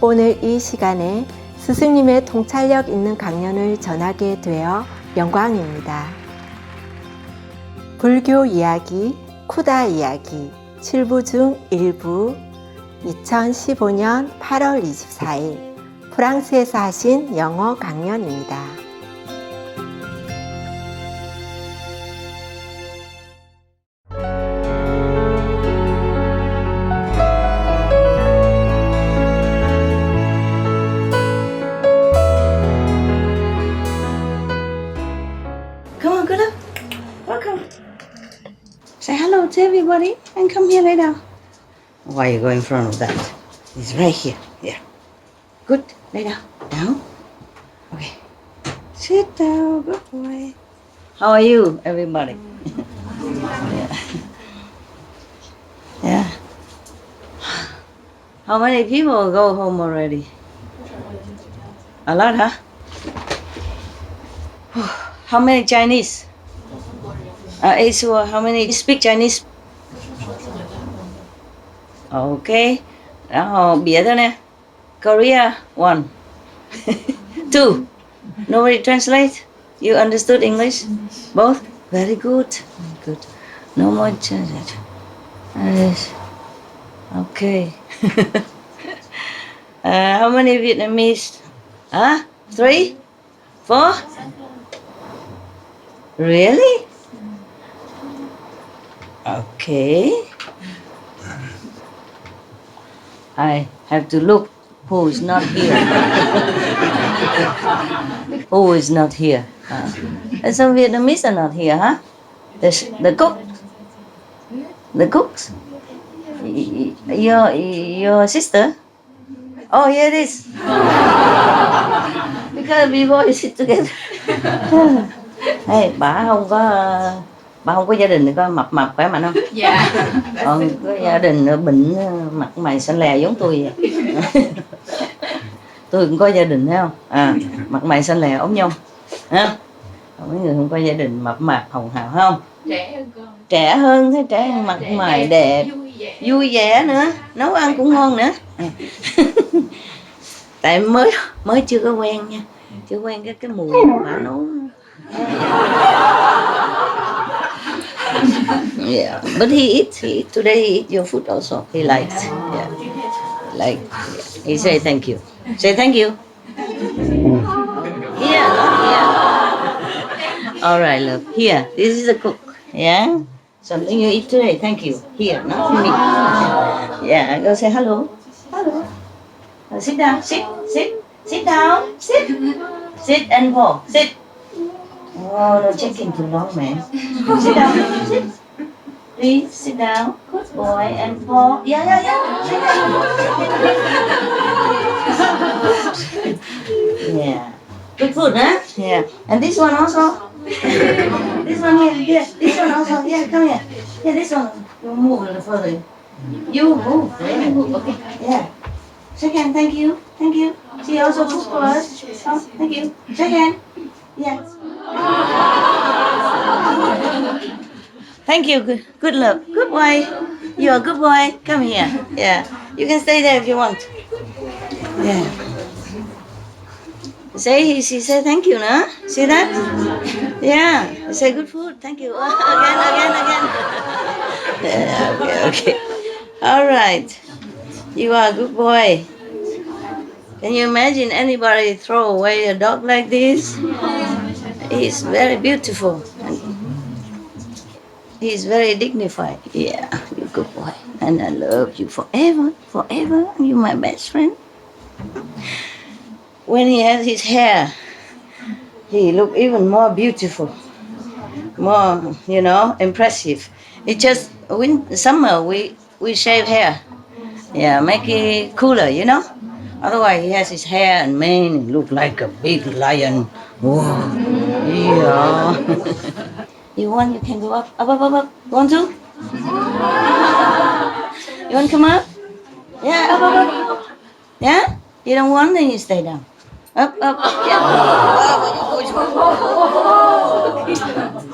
오늘 이 시간에 스승님의 통찰력 있는 강연을 전하게 되어 영광입니다. 불교 이야기, 쿠다 이야기 7부 중 1부 2015년 8월 24일 프랑스에서 하신 영어 강연입니다. Say hello to everybody and come here, lay down. Why you go in front of that? It's right here. Yeah. Good. Lay down. Down. Okay. Sit down. Good boy. How are you, everybody? Yeah. Yeah. How many people go home already? A lot, huh? How many Chinese? How many speak Chinese? Okay. Biệt thôi nè. Korea, 1. 2. Nobody translate? You understood English? Both? Very good. Good. No more translate. Okay. How many Vietnamese? 3? 4? Really? Okay. I have to look who is not here. Who is not here? And some Vietnamese are not here, huh? The cook? The cooks? Your sister? Oh, here it is. Because before you sit together. Hey, bà không có gia đình có mập khỏe mạnh không? Dạ. Có gia đình bệnh mặt mày xanh lè giống tôi vậy. Tôi cũng có gia đình thấy không? Mặt mày xanh lè ốm nhông. Ha? Mấy người không có gia đình mập mạp hồng hào không? Trẻ hơn con. Trẻ hơn, thấy trẻ hơn, mặt mày đẹp, vui vẻ nữa, nấu ăn cũng ngon nữa. Tại mới chưa có quen nha, chưa quen cái mùi bà nấu. Yeah, but he eats. Today he eat your food also. He likes. Yeah, like. Yeah. He say thank you. Say thank you. Here, not here. All right, love. Here, this is a cook. Yeah, something you eat today. Thank you. Here, not me. Yeah, go say hello. Hello. Sit down. Sit down. Sit and go. Sit. Oh, no checking too long, man. Sit down. Sit. Please sit down. Good boy. And fall. Yeah. Yeah. Good food, huh? Yeah. And this one also. This one here. Yeah. This one also. Yeah, come here. Yeah, this one. You move a little further. You move. Yeah. Okay. Yeah. Shake hand. Thank you. Thank you. She also cook for us. Oh, thank you. Shake hand. Yeah. Thank you. Good love. Good boy. You're a good boy. Come here. Yeah. You can stay there if you want. Yeah. She said thank you, no? See that? Yeah. Say good food. Thank you. Again. Yeah, okay. All right. You are a good boy. Can you imagine anybody throw away a dog like this? He's very beautiful. He's very dignified. Yeah, you're a good boy. And I love you forever. You're my best friend. When he has his hair, he look even more beautiful. More, impressive. It's just summer we shave hair. Yeah, make it cooler, Otherwise, he has his hair and mane and look like a big lion. Whoa. Yeah. You want, you can go up. You want to? You want to come up? Yeah, up. Yeah? You don't want, then you stay down. Up. Yeah.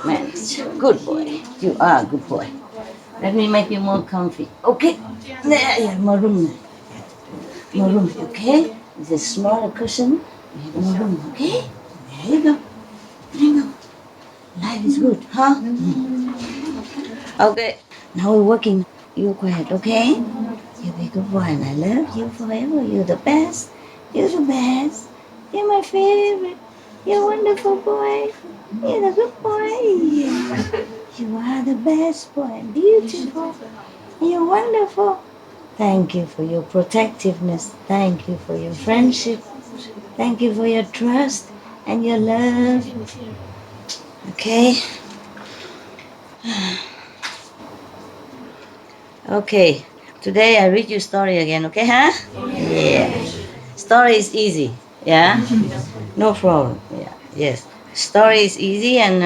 Man, good boy. You are a good boy. Let me make you more comfy. Okay. There, yeah, more room. More room, okay? It's a smaller cushion. You have more room, okay? There you go. There you go. Life is good, huh? Okay. Now we're working. You're quiet, okay? You're a good boy and I love you forever. You're the best. You're the best. You're my favorite. You're a wonderful boy. You're the good boy. You are the best boy. Beautiful. You're wonderful. Thank you for your protectiveness. Thank you for your friendship. Thank you for your trust and your love. Okay? Okay. Today I read you story again, okay, huh? Yeah. Story is easy, yeah? No problem, yeah, yes. Story is easy and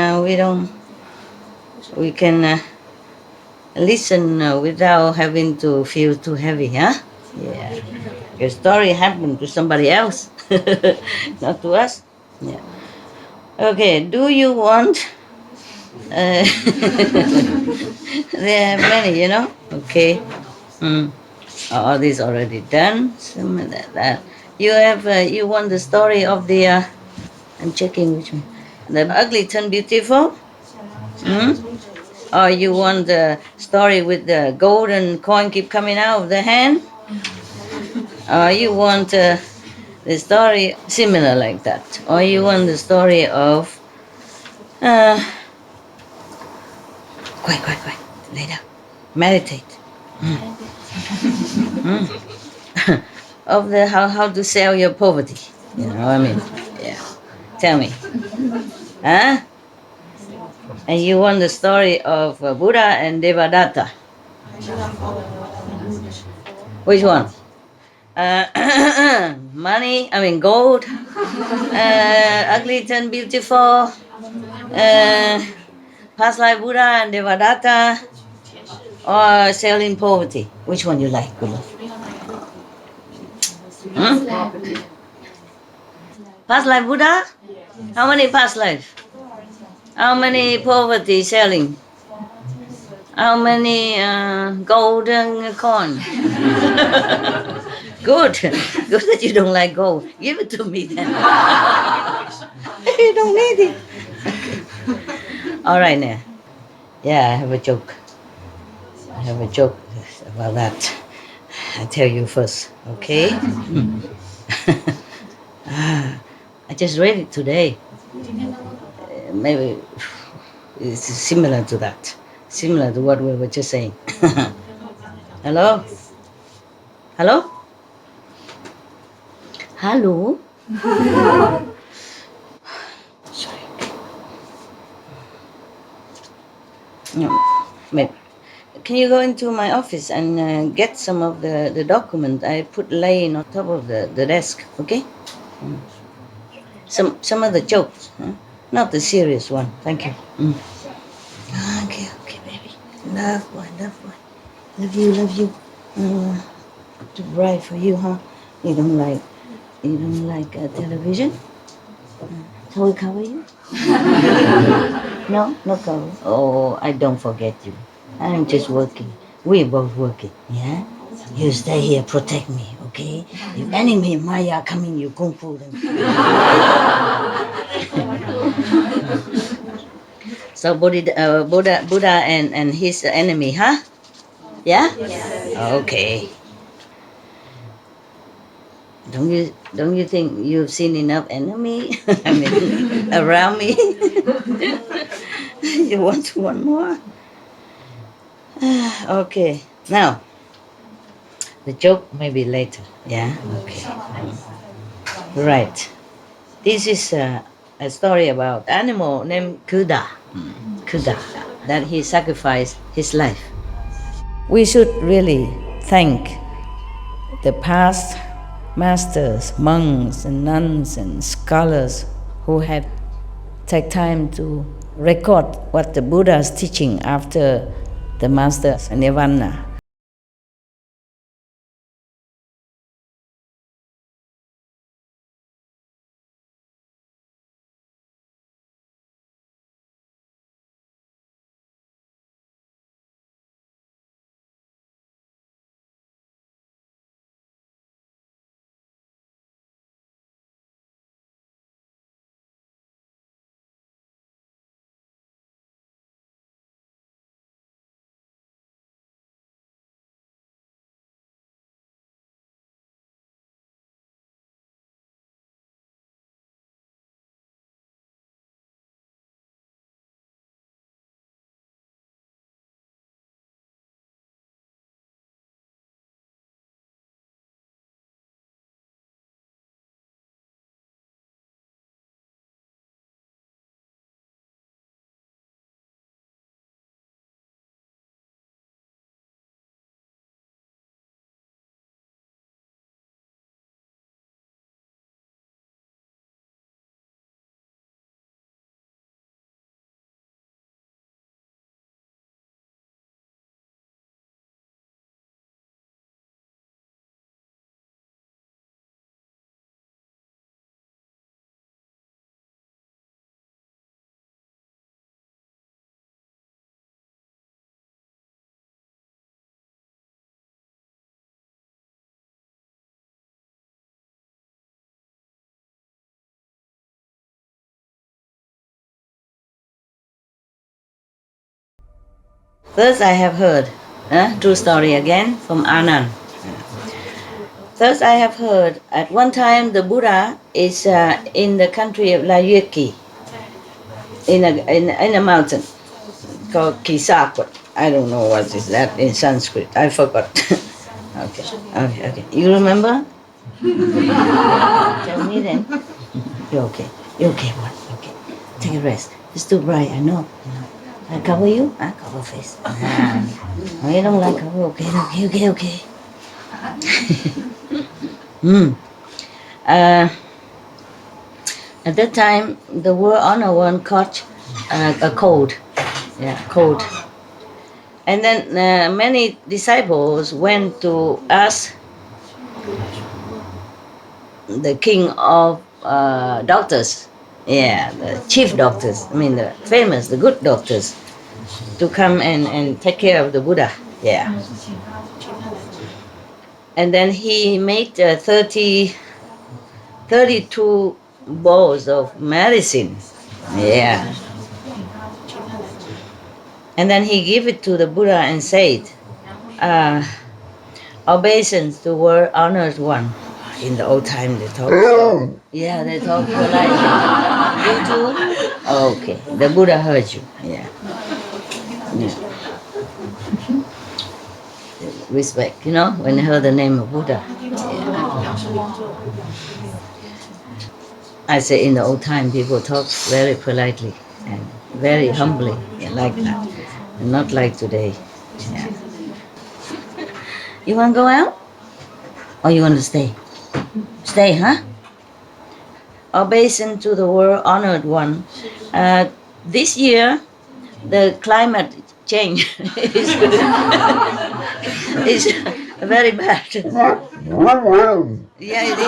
we can listen without having to feel too heavy, huh? Yeah. Your story happened to somebody else, not to us. Yeah. Okay, do you want... Uh, there are many, Okay. Mm. Oh, this already done. Some of that. You have, you want the story of the, I'm checking which one. The ugly turned beautiful? Hmm? Or you want the story with the golden coin keep coming out of the hand? Or you want the story similar like that? Or you want the story of... Uh, quiet, quiet, quiet. Lay down. Meditate. Of the how to sell your poverty. You know what I mean? Yeah. Tell me. Huh? And you want the story of Buddha and Devadatta. Which one? Money, I mean gold, ugly turned beautiful, past life Buddha and Devadatta, or selling poverty. Which one you like, Guru? Past life Buddha? How many past life? How many poverty selling? How many golden coin? Good. Good that you don't like gold. Give it to me then. You don't need it. All right now. Yeah, I have a joke. I have a joke about that. I tell you first, okay? I just read it today. Maybe it's similar to that. Similar to what we were just saying. Hello? Hello? Hello? Sorry. No, wait. Can you go into my office and get some of the document I put laying on top of the desk, okay? Some of the jokes, huh? Not the serious one. Thank you. Okay, okay, baby. Love boy, love boy. Love you. Too bright for you, huh? You don't like television? Shall we cover you? No, no cover. Oh, I don't forget you. I'm just working. We're both working, yeah? You stay here, protect me, okay? If enemy Maya coming, you kung fu them. So Buddha and his enemy, huh? Yeah? Okay. Don't you think you've seen enough enemy? I mean, around me. You want one more? Okay. Now, the joke maybe later. Yeah. Okay. Right. This is a story about animal named Kuda. Kuda. That he sacrificed his life. We should really thank the past masters, monks and nuns and scholars who have taken time to record what the Buddha is teaching after the master's nirvana. Thus I have heard, true story again from Anand. Thus I have heard, at one time the Buddha is in the country of Layuki, in a mountain called Kisakwa. I don't know what is that in Sanskrit. I forgot. Okay. You remember? Tell me then. You're okay. You're okay, boy. Okay. Take a rest. It's too bright. I know. I cover you. I cover face. Oh, you don't like cover. Okay. At that time, the world honor one caught a cold. Yeah, cold. And then many disciples went to ask the king of doctors, the chief doctors, I mean the famous, the good doctors, to come and take care of the Buddha. Yeah. And then he made 32 bowls of medicine. Yeah. And then he gave it to the Buddha and said, obeisance to world honored one. In the old time they talk. Yeah, they talk politely. You too? Okay. The Buddha heard you. Yeah. Respect, when they heard the name of Buddha. Yeah. I say in the old time people talk very politely and very humbly, like that. And not like today. Yeah. You want to go out? Or you want to stay? Stay, huh? Obeisance to the world honored one. This year, the climate change is very bad. Yeah, it is.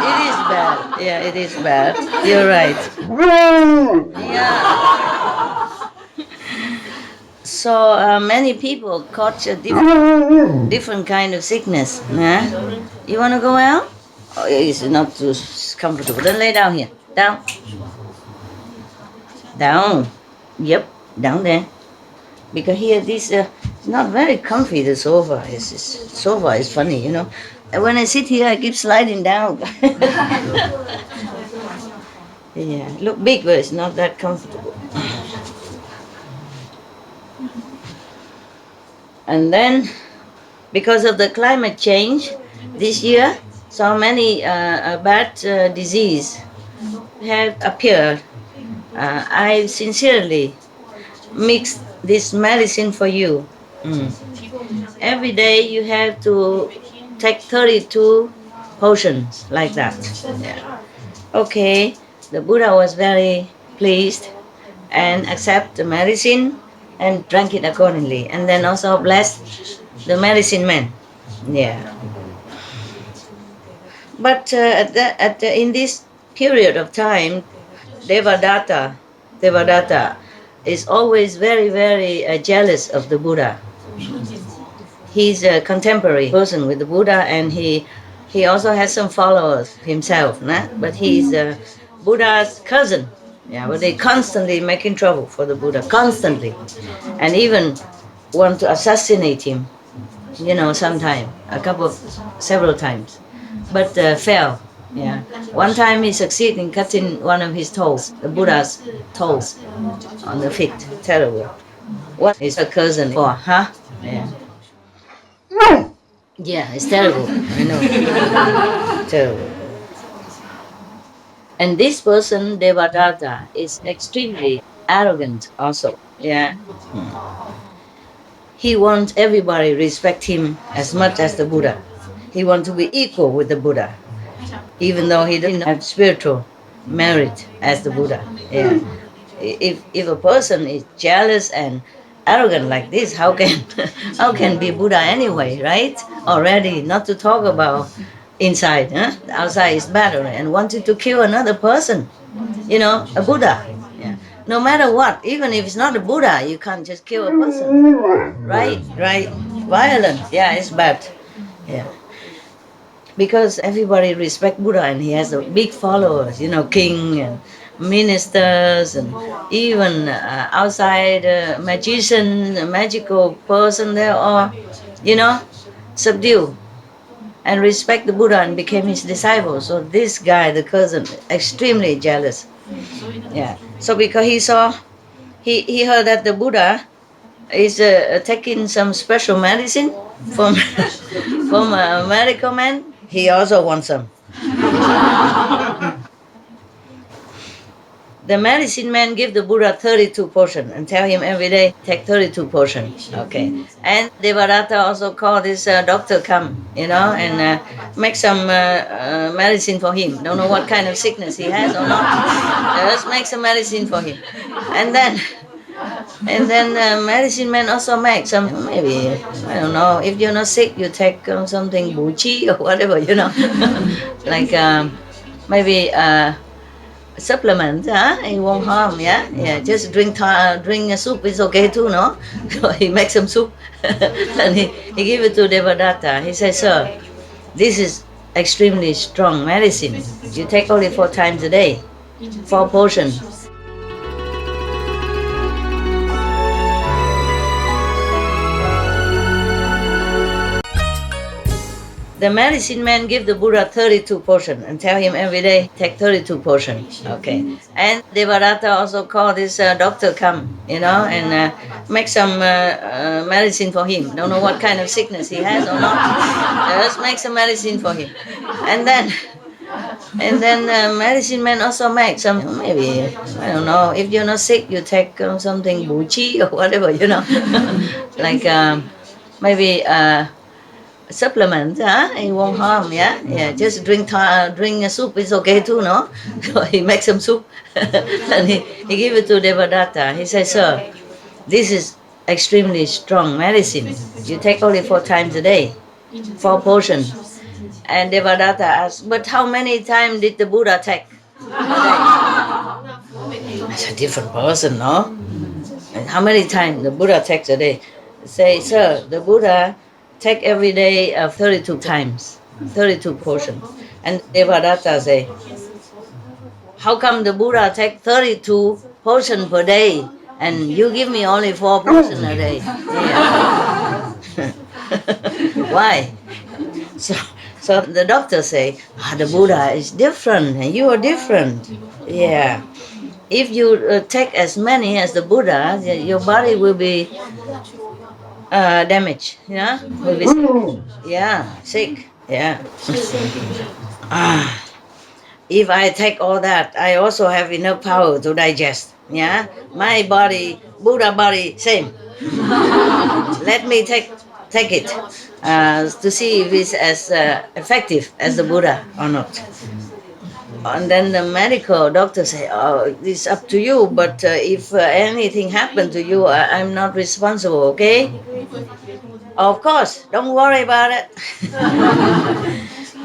It is bad. Yeah, it is bad. You're right. Yeah. So many people caught a different kind of sickness. Huh? You want to go out? Oh, it's not too comfortable. Then lay down here. Down. Down. Yep, down there. Because here this it's not very comfy, the sofa. Sofa is funny, And when I sit here, I keep sliding down. Yeah, look big, but it's not that comfortable. And then, because of the climate change, this year, so many bad disease have appeared. I sincerely mix this medicine for you. Every day you have to take 32 potions like that. Yeah. Okay, the Buddha was very pleased and accept the medicine and drank it accordingly. And then also blessed the medicine man. Yeah. But in this period of time, Devadatta is always very, very jealous of the Buddha. He's a contemporary person with the Buddha, and he also has some followers himself, but he's Buddha's cousin. Yeah, but they constantly making trouble for the Buddha, constantly, and even want to assassinate him. Sometime, several times, but fail. Yeah, one time he succeeded in cutting one of his toes, the Buddha's toes, on the feet. Terrible. What is a cousin for? Huh? Yeah. Yeah, it's terrible. I know. Terrible. And this person, Devadatta, is extremely arrogant also. Yeah. He wants everybody respect him as much as the Buddha. He wants to be equal with the Buddha, even though he doesn't have spiritual merit as the Buddha. Yeah. If a person is jealous and arrogant like this, how can be Buddha anyway, right? Already, not to talk about inside. Outside is better, and wanted to kill another person, a Buddha. Yeah. No matter what, even if it's not a Buddha, you can't just kill a person. Right. Violent. Yeah, it's bad. Yeah. Because everybody respect Buddha, and he has a big followers, king and ministers, and even outside magician, magical person, they all, subdue and respect the Buddha and became his disciple. So this guy, the cousin, extremely jealous. Yeah. So because he heard that the Buddha is taking some special medicine from from a medical man, he also wants some. The medicine man give the Buddha 32 portions and tell him every day, take 32 portions. Okay. And Devadatta also call this doctor come, and make some medicine for him. Don't know what kind of sickness he has or not. Just make some medicine for him. And then medicine man also make some, maybe, I don't know, if you're not sick, you take something buchi or whatever, like maybe supplement, it won't harm, yeah. Just drink a soup is okay too, no? So he makes some soup and he give it to Devadatta. He says, sir, this is extremely strong medicine. You take only 4 times a day, 4 portions. The medicine man give the Buddha 32 portions and tell him every day, take 32 portions. Okay. And Devadatta also call this doctor come, and make some medicine for him. Don't know what kind of sickness he has or not. Just make some medicine for him. And then medicine man also make some, maybe, I don't know, if you're not sick, you take something buchi or whatever, like maybe supplement, it won't harm, yeah. Just drink a soup is okay too, no? So he makes some soup and he give it to Devadatta. He says, sir, this is extremely strong medicine. You take only 4 times a day, 4 portions. And Devadatta asked, but how many times did the Buddha take a day? It's a different person, no? And how many times the Buddha takes a day? Say, sir, the Buddha take every day 32 times, 32 portions. And Devadatta say, how come the Buddha take 32 portions per day and you give me only 4 portions a day? Yeah. Why? So the doctor say, the Buddha is different and you are different. Yeah. If you take as many as the Buddha, your body will be damaged, will be sick. Yeah, sick. Yeah. If I take all that, I also have enough power to digest. Yeah, my body, Buddha body, same. Let me take it to see if it's as effective as the Buddha or not. And then the medical doctor say, oh, it's up to you, but if anything happened to you, I'm not responsible, okay? Of course, don't worry about it.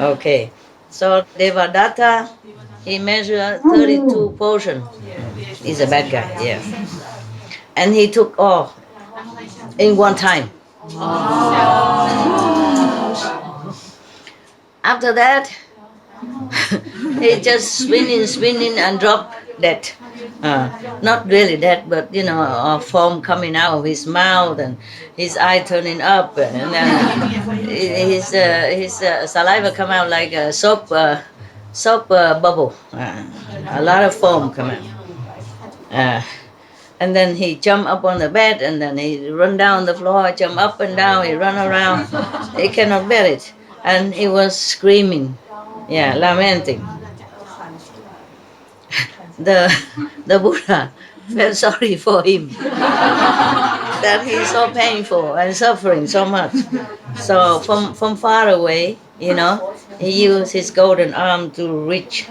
Okay, so Devadatta, he measured 32 portions. He's a bad guy, yeah. And he took all in one time. After that, he just spinning and drop dead. Not really dead, but foam coming out of his mouth and his eye turning up, and his saliva come out like a soap bubble. A lot of foam come out. And then he jump up on the bed, and then he run down the floor, jump up and down, he run around. He cannot bear it, and he was screaming, lamenting. The Buddha felt sorry for him that he's so painful and suffering so much. So from far away, he used his golden arm to reach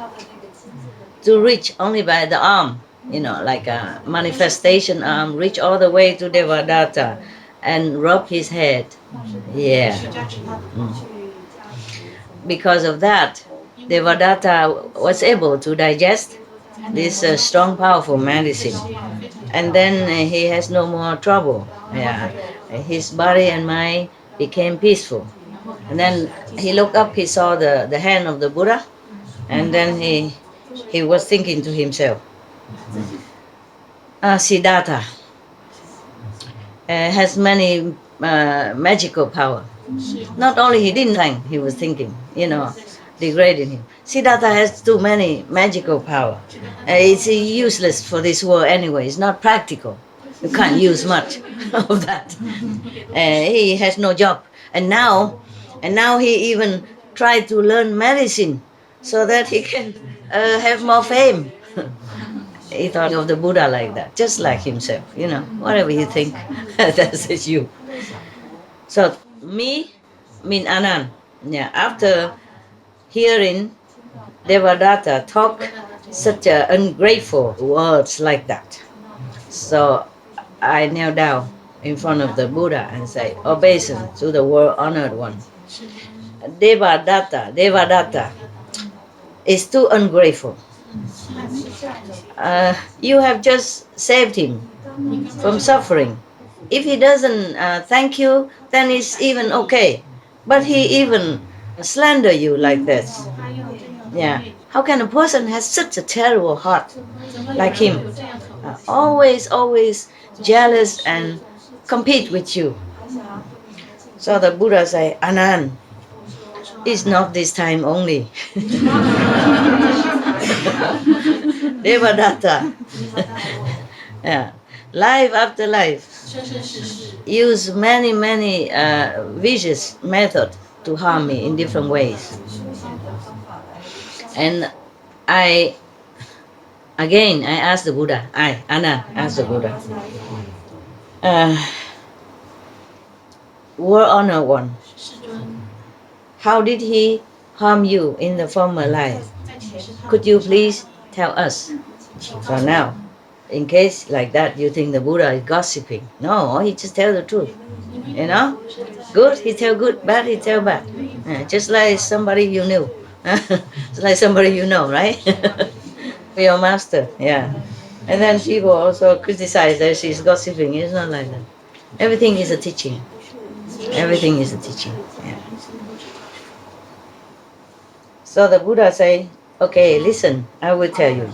only by the arm, like a manifestation arm, reach all the way to Devadatta and rub his head. Yeah. Because of that, Devadatta was able to digest this strong, powerful medicine. And then he has no more trouble. Yeah. His body and mind became peaceful. And then he looked up, he saw the hand of the Buddha, and then he was thinking to himself, Siddhartha has many magical power. Not only he didn't think, he was thinking, degrading him. Siddhartha has too many magical power. It's useless for this world anyway. It's not practical. You can't use much of that. He has no job. And now he even tried to learn medicine so that he can have more fame. He thought of the Buddha like that, just like himself, whatever you think, that's you. So me mean Anand. Yeah, after hearing Devadatta talk such ungrateful words like that, so I kneel down in front of the Buddha and say, obeisance to the world honored one. Devadatta is too ungrateful. You have just saved him from suffering. If he doesn't thank you, then it's even okay. But he even slander you like this. Yeah. How can a person have such a terrible heart like him? Always jealous and compete with you. So the Buddha say, Anand, it's not this time only. Devadatta. Yeah. Life after life. Use many vicious methods to harm me in different ways. And I asked the Buddha, Anand asked the Buddha, world honored one, how did he harm you in the former life? Could you please tell us? So now, in case like that, you think the Buddha is gossiping. No, he just tell the truth. Good, he tell good, bad, he tell bad. Just like somebody you knew. Just like somebody you know, right? Your master, yeah. And then people also criticize that she's gossiping. It's not like that. Everything is a teaching. Everything is a teaching. Yeah. So the Buddha say, okay, listen, I will tell you.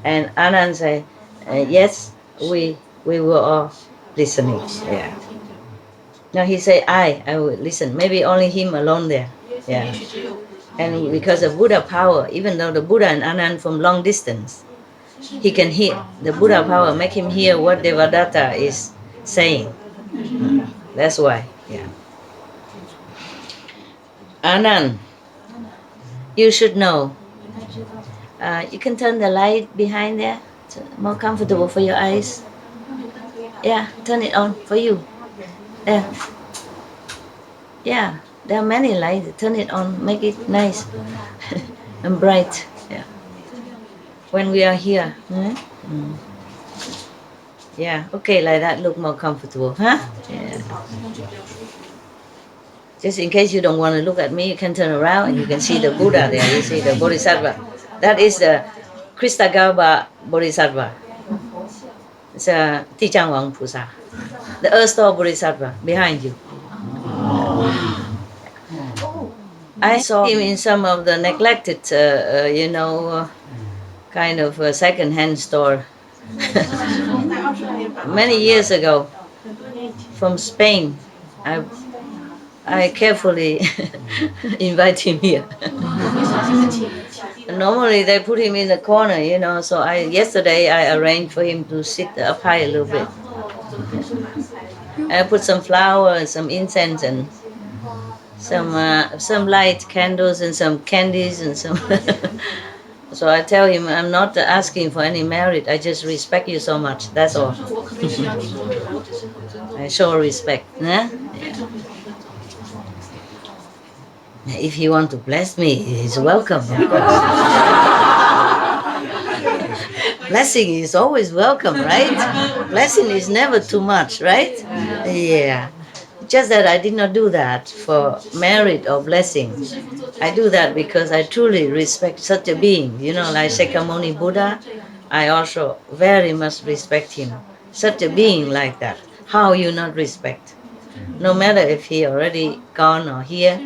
And Anand say, yes, we were all listening. Yeah. Now he say, I will listen. Maybe only him alone there. Yeah. And because of Buddha power, even though the Buddha and Anand from long distance, he can hear. The Buddha power make him hear what Devadatta is saying. That's why. Yeah. Anand, you should know. You can turn the light behind there. It's more comfortable for your eyes. Yeah, turn it on for you. There. Yeah, there are many lights. Turn it on, make it nice and bright. Yeah. When we are here. Yeah, okay, like that look more comfortable, huh? Yeah. Just in case you don't want to look at me, you can turn around and you can see the Buddha there. You see the Bodhisattva. That is the Kristagarbha Bodhisattva. It's a Tijang Pusa. The Earth Store Bodhisattva behind you. I saw him in some of the neglected, kind of a second-hand store many years ago from Spain. I carefully invite him here. Normally they put him in the corner, so yesterday I arranged for him to sit up high a little bit. I put some flower and some incense and some light candles and some candies and some. So I tell him, I'm not asking for any merit. I just respect you so much. That's all. I show respect. Yeah? If he want to bless me, he's welcome. Blessing is always welcome, right? Blessing is never too much, right? Yeah. Just that I did not do that for merit or blessing. I do that because I truly respect such a being. Like Shakyamuni Buddha, I also very much respect him. Such a being like that. How you not respect? No matter if he already gone or here,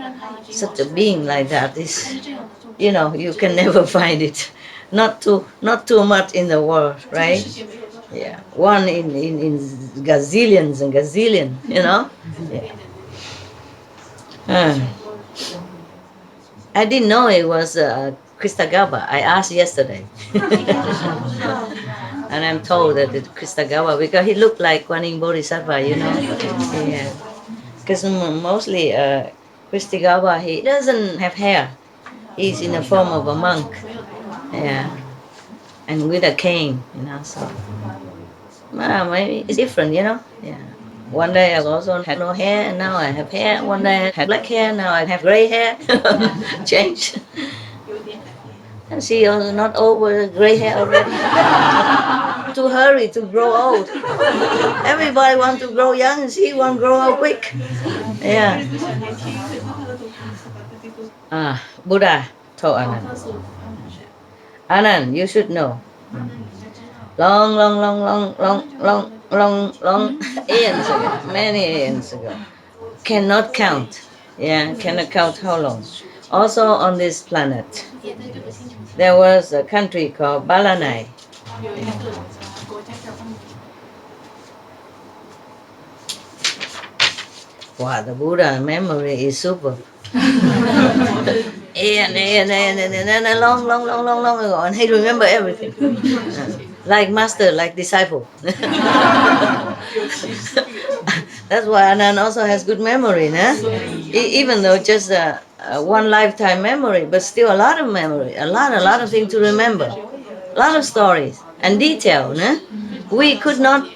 such a being like that is, you can never find it not too much in the world, right? Yeah, one in gazillions and gazillion, you know. Yeah. Uh, I didn't know it was Kristagaba. I asked yesterday, and I'm told that it's Kristagaba because he looked like Guanyin Bodhisattva, you know. Yeah, because mostly Kristagaba, he doesn't have hair. He's in the form of a monk. Yeah, and with a cane, you know. So maybe it's different, you know. Yeah. One day I also had no hair, and now I have hair. One day I had black hair, now I have gray hair. Change. And she also not old with gray hair already. To hurry to grow old. Everybody want to grow young, and she want to grow old quick. Yeah. Buddha told Anand. Anand, you should know. Long eons ago, many eons ago. Cannot count. Yeah, cannot count how long. Also on this planet, there was a country called Balanai. Wow, the Buddha memory is super. And long ago, and he remember everything. Like master, like disciple. That's why Anand also has good memory, nah? Even though just one lifetime memory, but still a lot of memory, a lot of things to remember, a lot of stories and detail, nah? We could not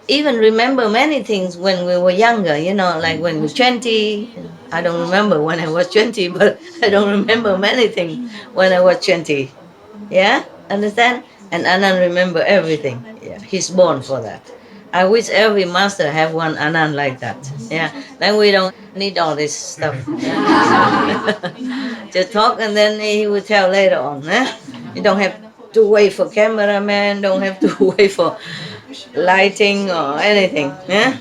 even remember many things when we were younger, you know, like when we were 20. I don't remember when I was 20, but I don't remember many things when I was 20. Yeah, understand? And Anand remember everything. Yeah, he's born for that. I wish every master have one Anand like that. Yeah, then we don't need all this stuff. Just talk and then he will tell later on. You don't have to wait for cameraman, don't have to wait for lighting or anything. Yeah?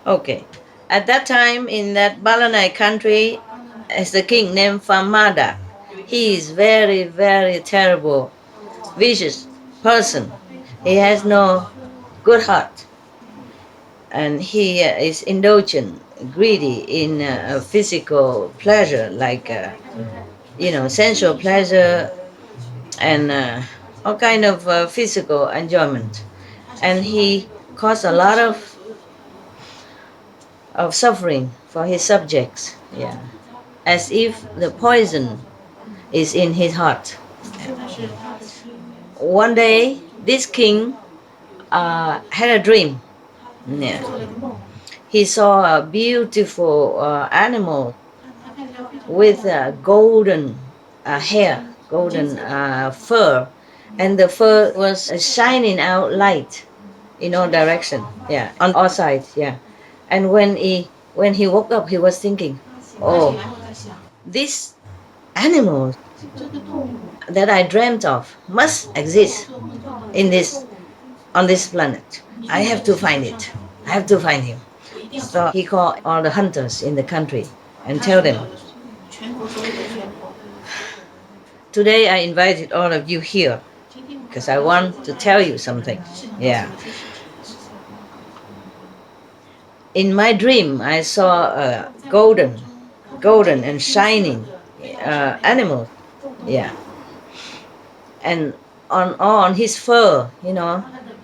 Okay. At that time in that Balanai country, as the king named Famada. He is very, very terrible, vicious person. He has no good heart. And he is indulgent, greedy in physical pleasure, like, sensual pleasure and all kind of physical enjoyment. And he caused a lot of suffering for his subjects, yeah, as if the poison is in his heart. One day, this king had a dream. Yeah. He saw a beautiful animal with golden hair, golden fur, and the fur was shining out light in all direction. Yeah, on all sides. Yeah, and when he woke up, he was thinking, "Oh, this animal that I dreamt of must exist on this planet. I have to find it. I have to find him." So he called all the hunters in the country and tell them, "Today I invited all of you here because I want to tell you something." Yeah. In my dream, I saw a golden and shining animal. Yeah. And on his fur,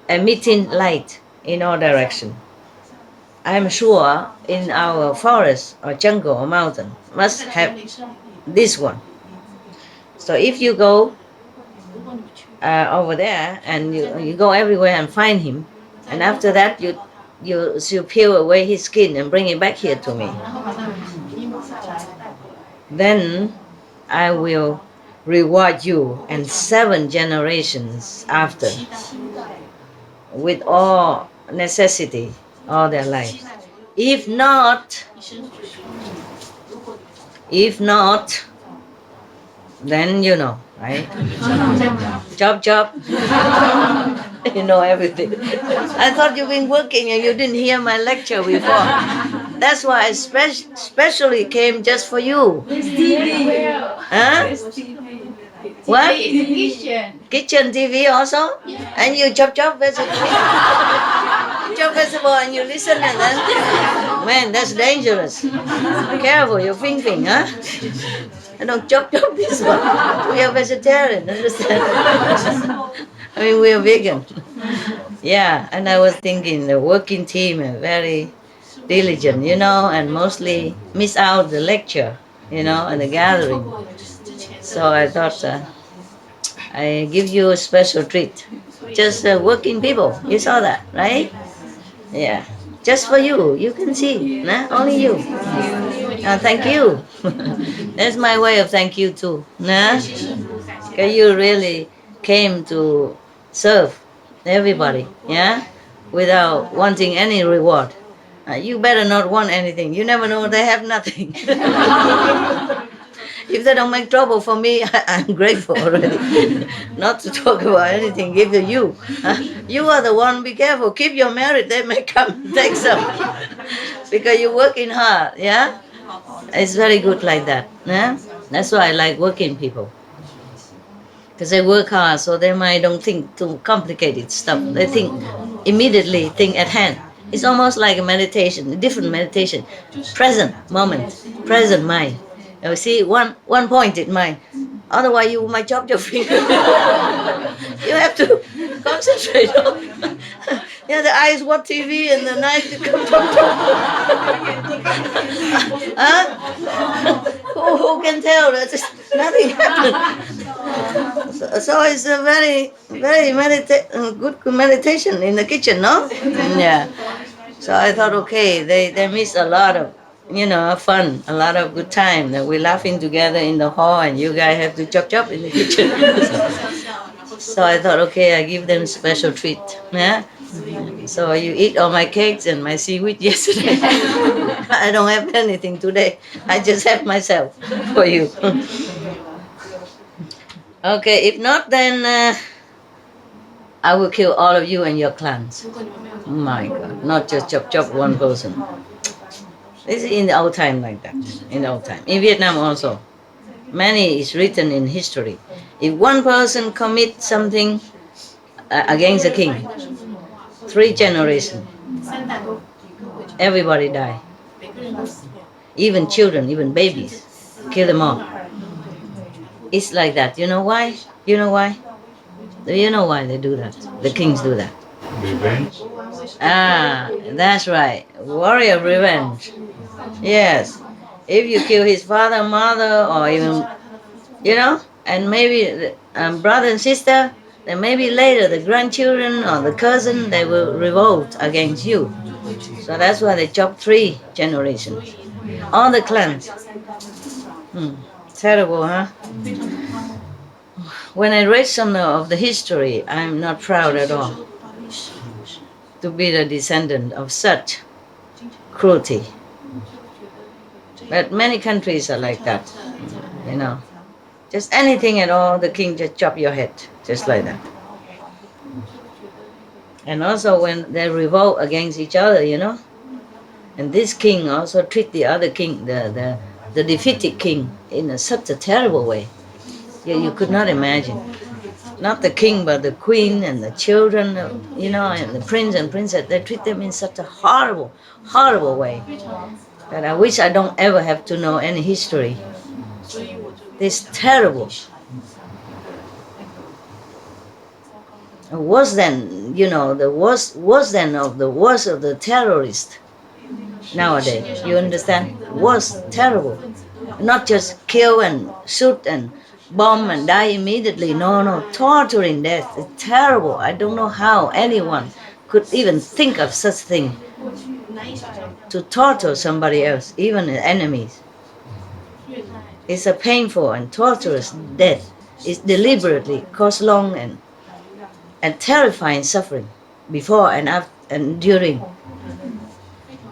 emitting light in all direction. I'm sure in our forest or jungle or mountain must have this one. So if you go over there and you go everywhere and find him, and after that you peel away his skin and bring it back here to me, then I will reward you and 7 generations after with all necessity all their life. If not, then right? Chop. You know everything. I thought you've been working and you didn't hear my lecture before. That's why I specially came just for you. Huh? What? Kitchen. Kitchen TV also? And you chop vegetable. Chop vegetable and you listen and then, man, that's dangerous. Careful, your finger, huh? And don't chop this one. We are vegetarian, understand? I mean, we are vegan. Yeah, and I was thinking the working team are very diligent, and mostly miss out the lecture, and the gathering. So I thought I give you a special treat. Just working people, you saw that, right? Yeah, just for you. You can see, nah? Only you. Thank you. That's my way of thank you too, nah? 'Cause you really came to serve everybody, yeah, without wanting any reward. You better not want anything. You never know, they have nothing. If they don't make trouble for me, I'm grateful already. Not to talk about anything, give to you. You are the one, be careful. Keep your merit, they may come and take some. Because you're working hard, yeah? It's very good like that. Yeah? That's why I like working people. Because they work hard, so they might don't think too complicated stuff. They think immediately, think at hand. It's almost like a meditation, a different meditation. Present moment, present mind. You see, one pointed mind. Otherwise, you might chop your finger. You have to concentrate on. Yeah, the eyes watch TV and the night come. Huh? Who can tell that nothing happened? So it's a very, very good meditation in the kitchen, no? Yeah. So I thought, okay, they miss a lot of, fun, a lot of good time that we're laughing together in the hall, and you guys have to chop in the kitchen. So I thought, okay, I give them special treat. Yeah. So you eat all my cakes and my seaweed yesterday. I don't have anything today. I just have myself for you. Okay, if not, then I will kill all of you and your clans. My God, not just chop one person. This is in the old time like that. In the old time, in Vietnam also, many is written in history. If one person commits something against the king, 3 generations, everybody die. Even children, even babies, kill them all. It's like that. You know why? You know why? You know why they do that? The kings do that. Revenge? That's right. Warrior revenge. Yes. If you kill his father, mother, or even, and maybe the, brother and sister, then maybe later the grandchildren or the cousin, they will revolt against you. So that's why they chop 3 generations. All the clans. Terrible, huh? When I read some of the history, I'm not proud at all to be the descendant of such cruelty. But many countries are like that, Just anything at all, the king just chop your head, just like that. And also when they revolt against each other, and this king also treat the other king, the defeated king, in such a terrible way. You could not imagine. Not the king, but the queen and the children, and the prince and princess, they treat them in such a horrible, horrible way that I wish I don't ever have to know any history. It's terrible. Worse than, the worse than of the worst of the terrorists nowadays. You understand? Worse, terrible. Not just kill and shoot and bomb and die immediately. No, torturing death. It's terrible. I don't know how anyone could even think of such thing. To torture somebody else, even enemies. It's a painful and torturous death. It's deliberately caused long and terrifying suffering before and after and during.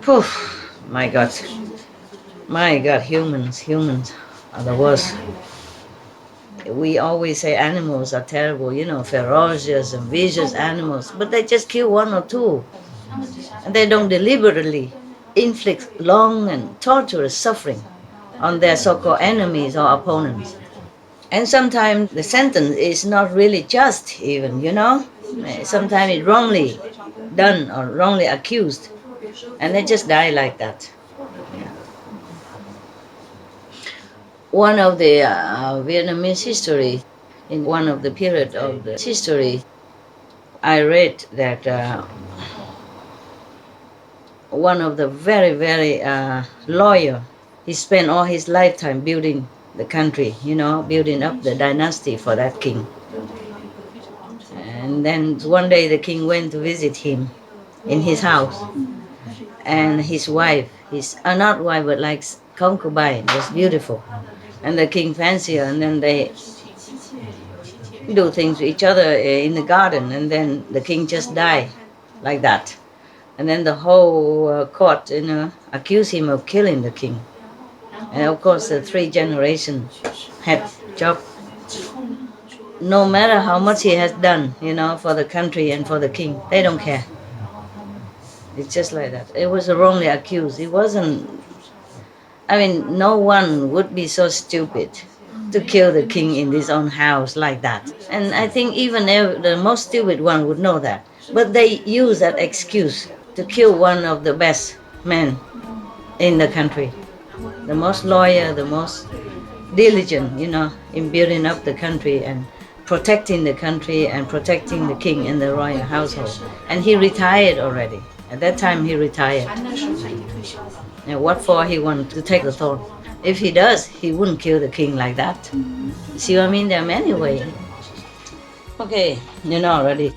Whew, my God, humans are the worst. We always say animals are terrible, ferocious and vicious animals, but they just kill 1 or 2. And they don't deliberately inflict long and torturous suffering on their so-called enemies or opponents. And sometimes the sentence is not really just even, you know. Sometimes it's wrongly done or wrongly accused. And they just die like that. Yeah. One of the Vietnamese history, in one of the period of the history, I read that one of the very, very lawyer, he spent all his lifetime building the country, you know, building up the dynasty for that king. And then one day the king went to visit him in his house. And his wife, his not wife, but like concubine, was beautiful. And the king fancied her, and then they do things to each other in the garden, and then the king just died like that. And then the whole court, you know, accused him of killing the king. And of course, the 3 generations had job. No matter how much he has done, you know, for the country and for the king, they don't care. It's just like that. It was wrongly accused. It wasn't. I mean, no one would be so stupid to kill the king in his own house like that. And I think even the most stupid one would know that. But they use that excuse to kill one of the best men in the country. The most loyal, the most diligent, you know, in building up the country and protecting the country and protecting the king and the royal household. And he retired already. At that time, he retired. And what for he wanted to take the throne? If he does, he wouldn't kill the king like that. See what I mean? There are many ways. Okay, you know already.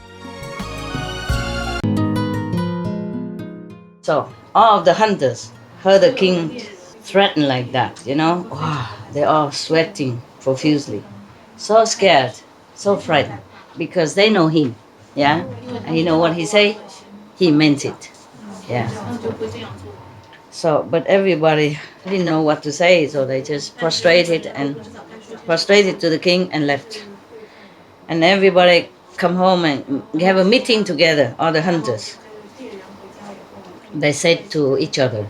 So all of the hunters heard the king threaten like that, you know. Wow, they're all sweating profusely. So scared, so frightened, because they know him, yeah? And you know what he say? He meant it, yeah. So, but everybody didn't know what to say, so they just prostrated to the king and left. And everybody come home and have a meeting together, all the hunters. They said to each other,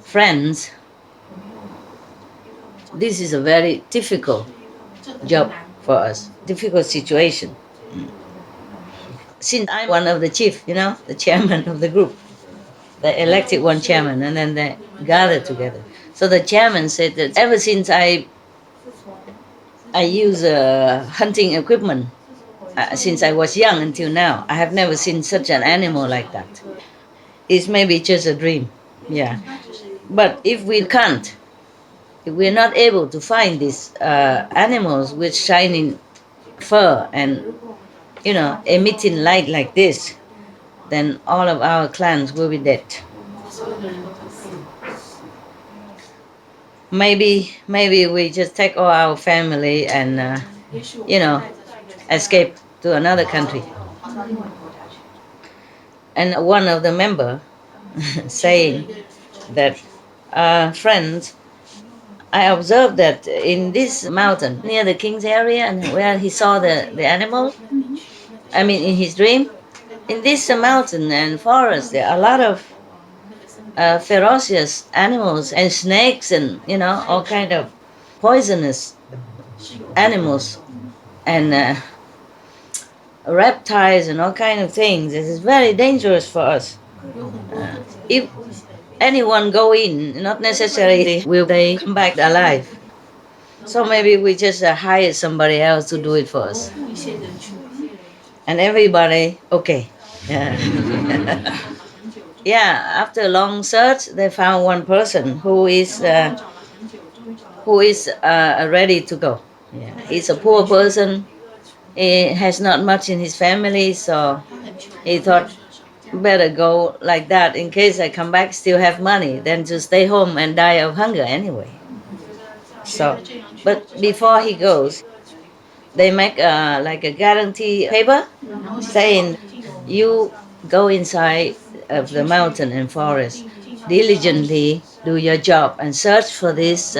friends, this is a very difficult job for us, difficult situation. Since I'm one of the chief, you know, the chairman of the group, they elected one chairman and then they gathered together. So the chairman said that ever since I use hunting equipment, since I was young until now, I have never seen such an animal like that. It's maybe just a dream, yeah. But if we can't, if we're not able to find these animals with shining fur and, you know, emitting light like this, then all of our clans will be dead. Maybe we just take all our family and, you know, escape to another country. And one of the member saying that, friends, I observed that in this mountain near the king's area and where he saw the animals, I mean in his dream, in this mountain and forest there are a lot of ferocious animals and snakes and, you know, all kind of poisonous animals and reptiles and all kind of things. This is very dangerous for us. If anyone go in, not necessarily will they come back alive. So maybe we just hire somebody else to do it for us. And everybody, okay. Yeah. Yeah, after a long search, they found one person who is ready to go. Yeah. He's a poor person. He has not much in his family, so he thought, better go like that in case I come back still have money than to stay home and die of hunger anyway. So, but before he goes, they make like a guarantee paper saying you go inside of the mountain and forest, diligently do your job and search for this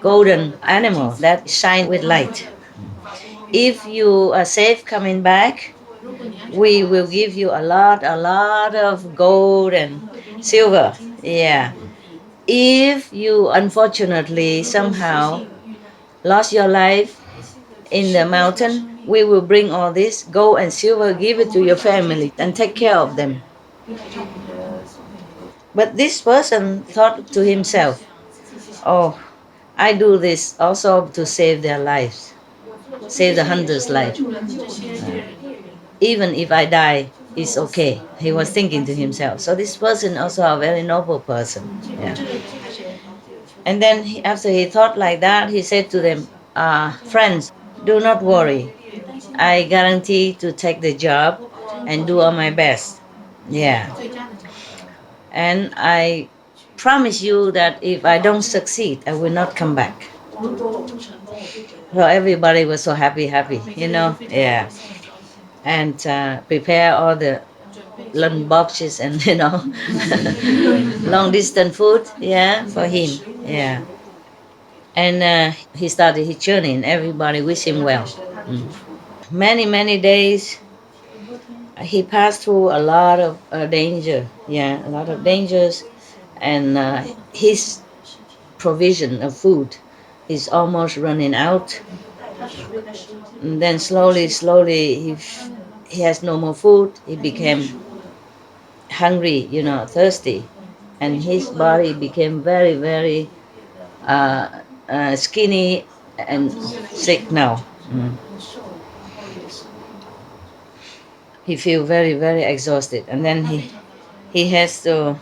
golden animal that shine with light. If you are safe coming back, we will give you a lot of gold and silver. Yeah. If you unfortunately somehow lost your life in the mountain, we will bring all this gold and silver, give it to your family and take care of them. But this person thought to himself, oh, I do this also to save their lives, save the hunter's life. Even if I die, it's okay. He was thinking to himself. So this person also a very noble person. Yeah. And then after he thought like that, he said to them, friends, do not worry. I guarantee to take the job and do all my best. Yeah. And I promise you that if I don't succeed, I will not come back. So everybody was so happy, Yeah. And prepare all the lunch boxes and long distance food, yeah, for him, yeah. And he started his journey, and everybody wish him well. Many days he passed through a lot of danger, yeah, a lot of dangers, and his provision of food is almost running out. And then slowly he has no more food. He became hungry, thirsty, and his body became very skinny and sick now. He feel very exhausted, and then he has to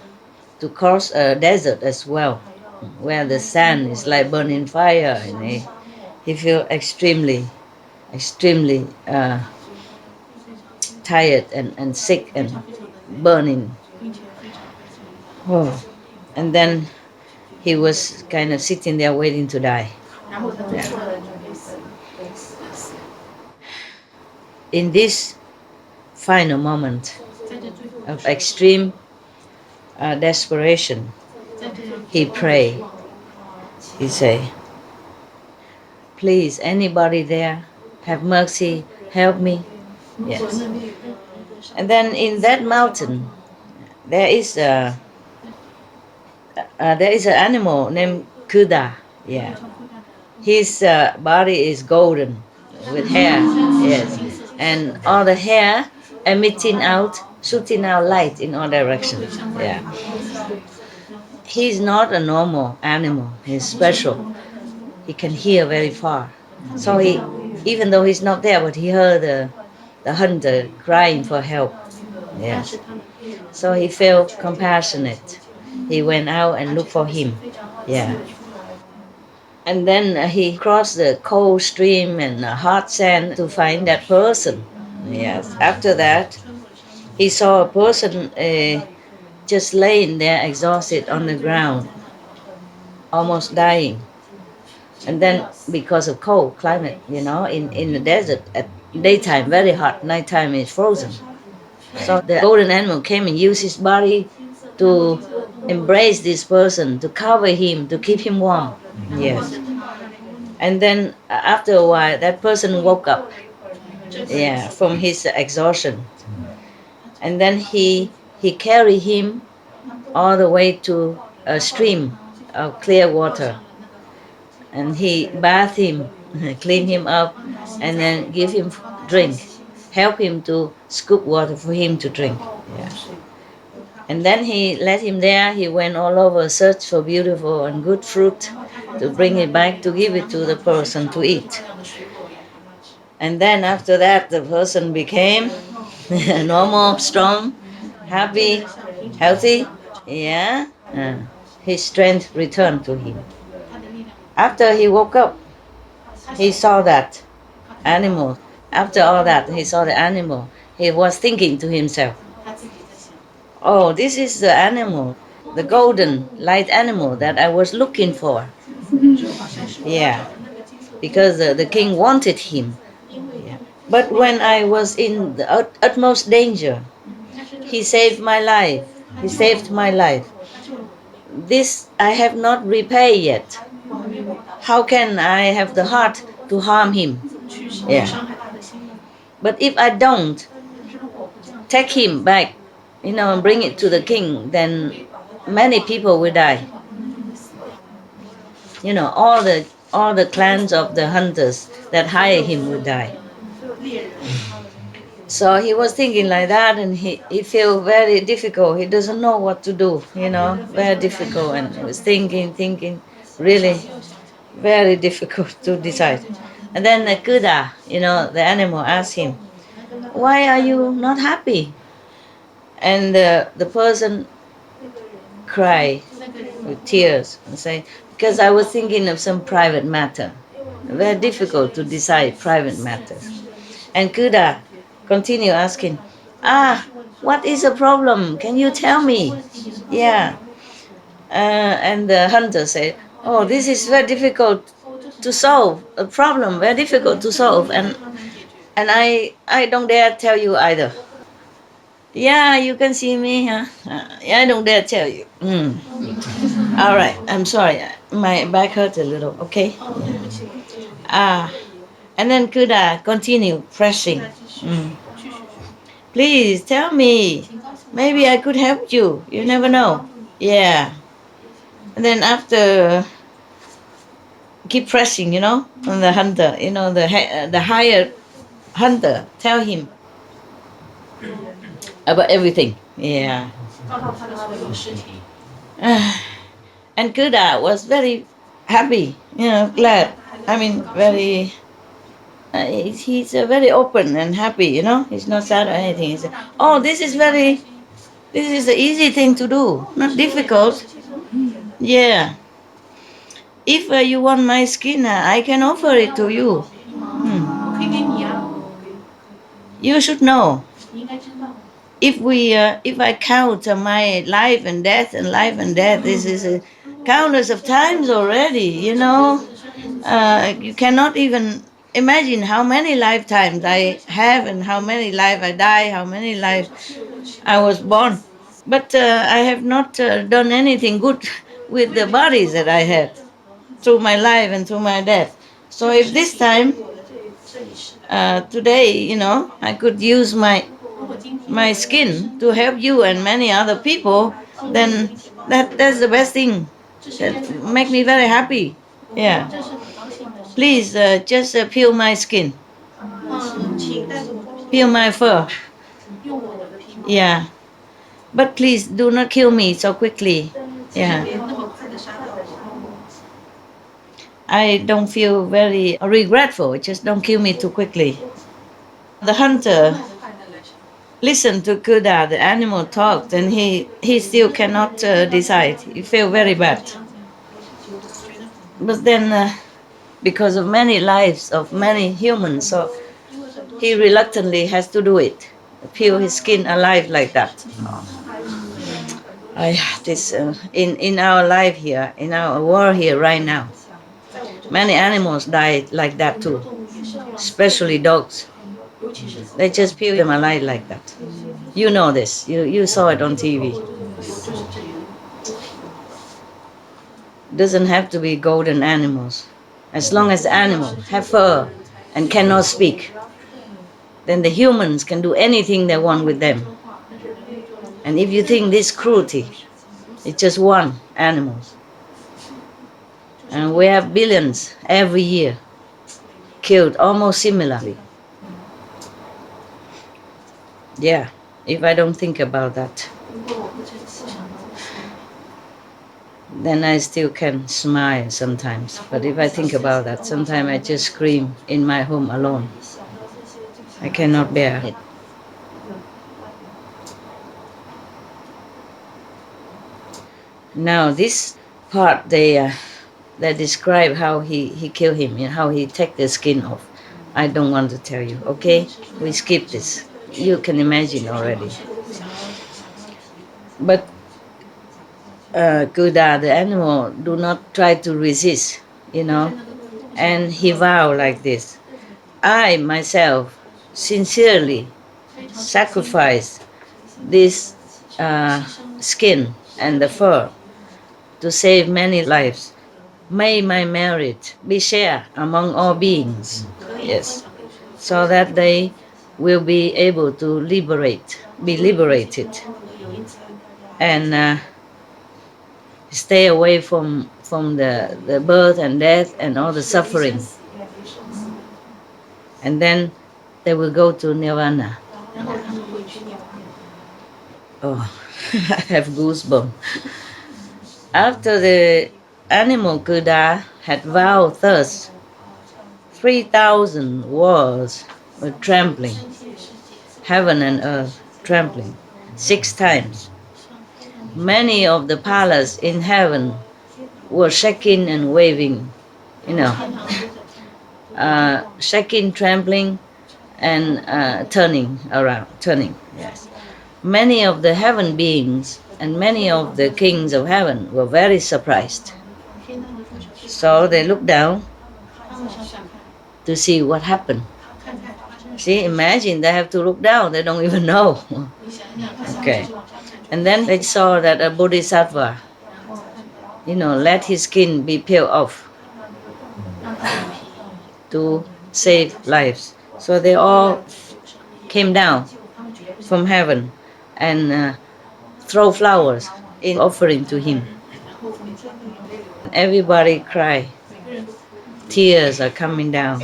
cross a desert as well, where the sun is like burning fire, and he feel extremely tired and sick and burning. Oh. And then he was kind of sitting there waiting to die. Yeah. In this final moment of extreme desperation, he prayed. He say, please, anybody there, have mercy, help me. Yes. And then in that mountain, there is an animal named Kuda. Yeah. His body is golden with hair. Yes. And all the hair shooting out light in all directions. Yeah. He's not a normal animal. He's special. He can hear very far. So even though he's not there, but he heard the hunter crying for help. Yes. So he felt compassionate. He went out and looked for him. Yeah. And then he crossed the cold stream and hot sand to find that person. Yes. After that, he saw a person just laying there exhausted on the ground, almost dying. And then because of cold climate, in the desert at daytime very hot, nighttime is frozen. So the golden animal came and used his body to embrace this person, to cover him, to keep him warm. Yes. And then after a while, that person woke up, yeah, from his exhaustion. And then he carried him all the way to a stream of clear water. And he bathed him, clean him up, and then give him drink, help him to scoop water for him to drink. Yeah. And then he let him there. He went all over, search for beautiful and good fruit to bring it back, to give it to the person to eat. And then after that, the person became normal, strong, happy, healthy. Yeah. His strength returned to him. After he woke up, he saw that animal. After all that, he saw the animal. He was thinking to himself, oh, this is the animal, the golden light animal that I was looking for. Yeah, because the king wanted him. Yeah. But when I was in the utmost danger, he saved my life. He saved my life. This I have not repaid yet. How can I have the heart to harm him? Yeah. But if I don't take him back, and bring it to the king, then many people will die. All the all the clans of the hunters that hire him would die. So he was thinking like that, and he felt very difficult. He doesn't know what to do, very difficult. And he was thinking, really very difficult to decide. And then the Kuda, the animal, asked him, "Why are you not happy?" And the person cried with tears and say, "Because I was thinking of some private matter. Very difficult to decide private matters." And Kuda continue asking, what is the problem? Can you tell me? Yeah. And the hunter said, "Oh, this is very difficult to solve, a problem, very difficult to solve. And I don't dare tell you either." "Yeah, you can see me, huh? Yeah, I don't dare tell you." All right, I'm sorry. My back hurts a little, okay? And then Kuda continue pressing. "Please tell me. Maybe I could help you. You never know." Yeah. And then after keep pressing, on the hunter, the hired hunter tell him about everything. Yeah. And Kuda was very happy, glad. I mean, very. He's very open and happy, He's not sad or anything. He said, "Oh, this is an easy thing to do, not difficult. Yeah. If you want my skin, I can offer it to you. You should know. If I count my life and death, this is countless of times already, You cannot even imagine how many lifetimes I have and how many lives I die, how many lives I was born. But I have not done anything good with the bodies that I had through my life and through my death. So if this time, today, I could use my skin to help you and many other people, then that's the best thing. That make me very happy. Yeah. Please just peel my skin. Peel my fur. Yeah. But please do not kill me so quickly. Yeah. I don't feel very regretful. Just don't kill me too quickly." The hunter listened to Kuda, the animal talked, and he still cannot decide. He feel very bad. But then, because of many lives of many humans, so he reluctantly has to do it, peel his skin alive like that. In our life here, in our world here right now, many animals die like that too, especially dogs. They just peel them alive like that. You know this. You saw it on TV. Doesn't have to be golden animals. As long as the animal have fur and cannot speak, then the humans can do anything they want with them. And if you think this cruelty, it's just one animal. And we have billions every year killed almost similarly. Yeah, if I don't think about that, then I still can smile sometimes. But if I think about that, sometimes I just scream in my home alone. I cannot bear it. Now this part, they describe how he killed him and how he take the skin off. I don't want to tell you, okay? We skip this. You can imagine already. But Kuda, the animal, do not try to resist, and he vowed like this: "I myself sincerely sacrifice this skin and the fur to save many lives. May my merit be shared among all beings." Yes. So that they will be able to be liberated, and stay away from from the birth and death and all the suffering. And then they will go to nirvana. Oh, I have goosebumps. After the animal Buddha had vowed thus, 3,000 worlds were trembling, heaven and earth trembling, 6 times. Many of the palaces in heaven were shaking and waving, shaking, trembling, and turning around, yes. Many of the heaven beings and many of the kings of heaven were very surprised. So they looked down to see what happened. See, imagine they have to look down, they don't even know. Okay. And then they saw that a bodhisattva, let his skin be peeled off to save lives. So they all came down from heaven and throw flowers in offering to him. Everybody cried. Tears are coming down.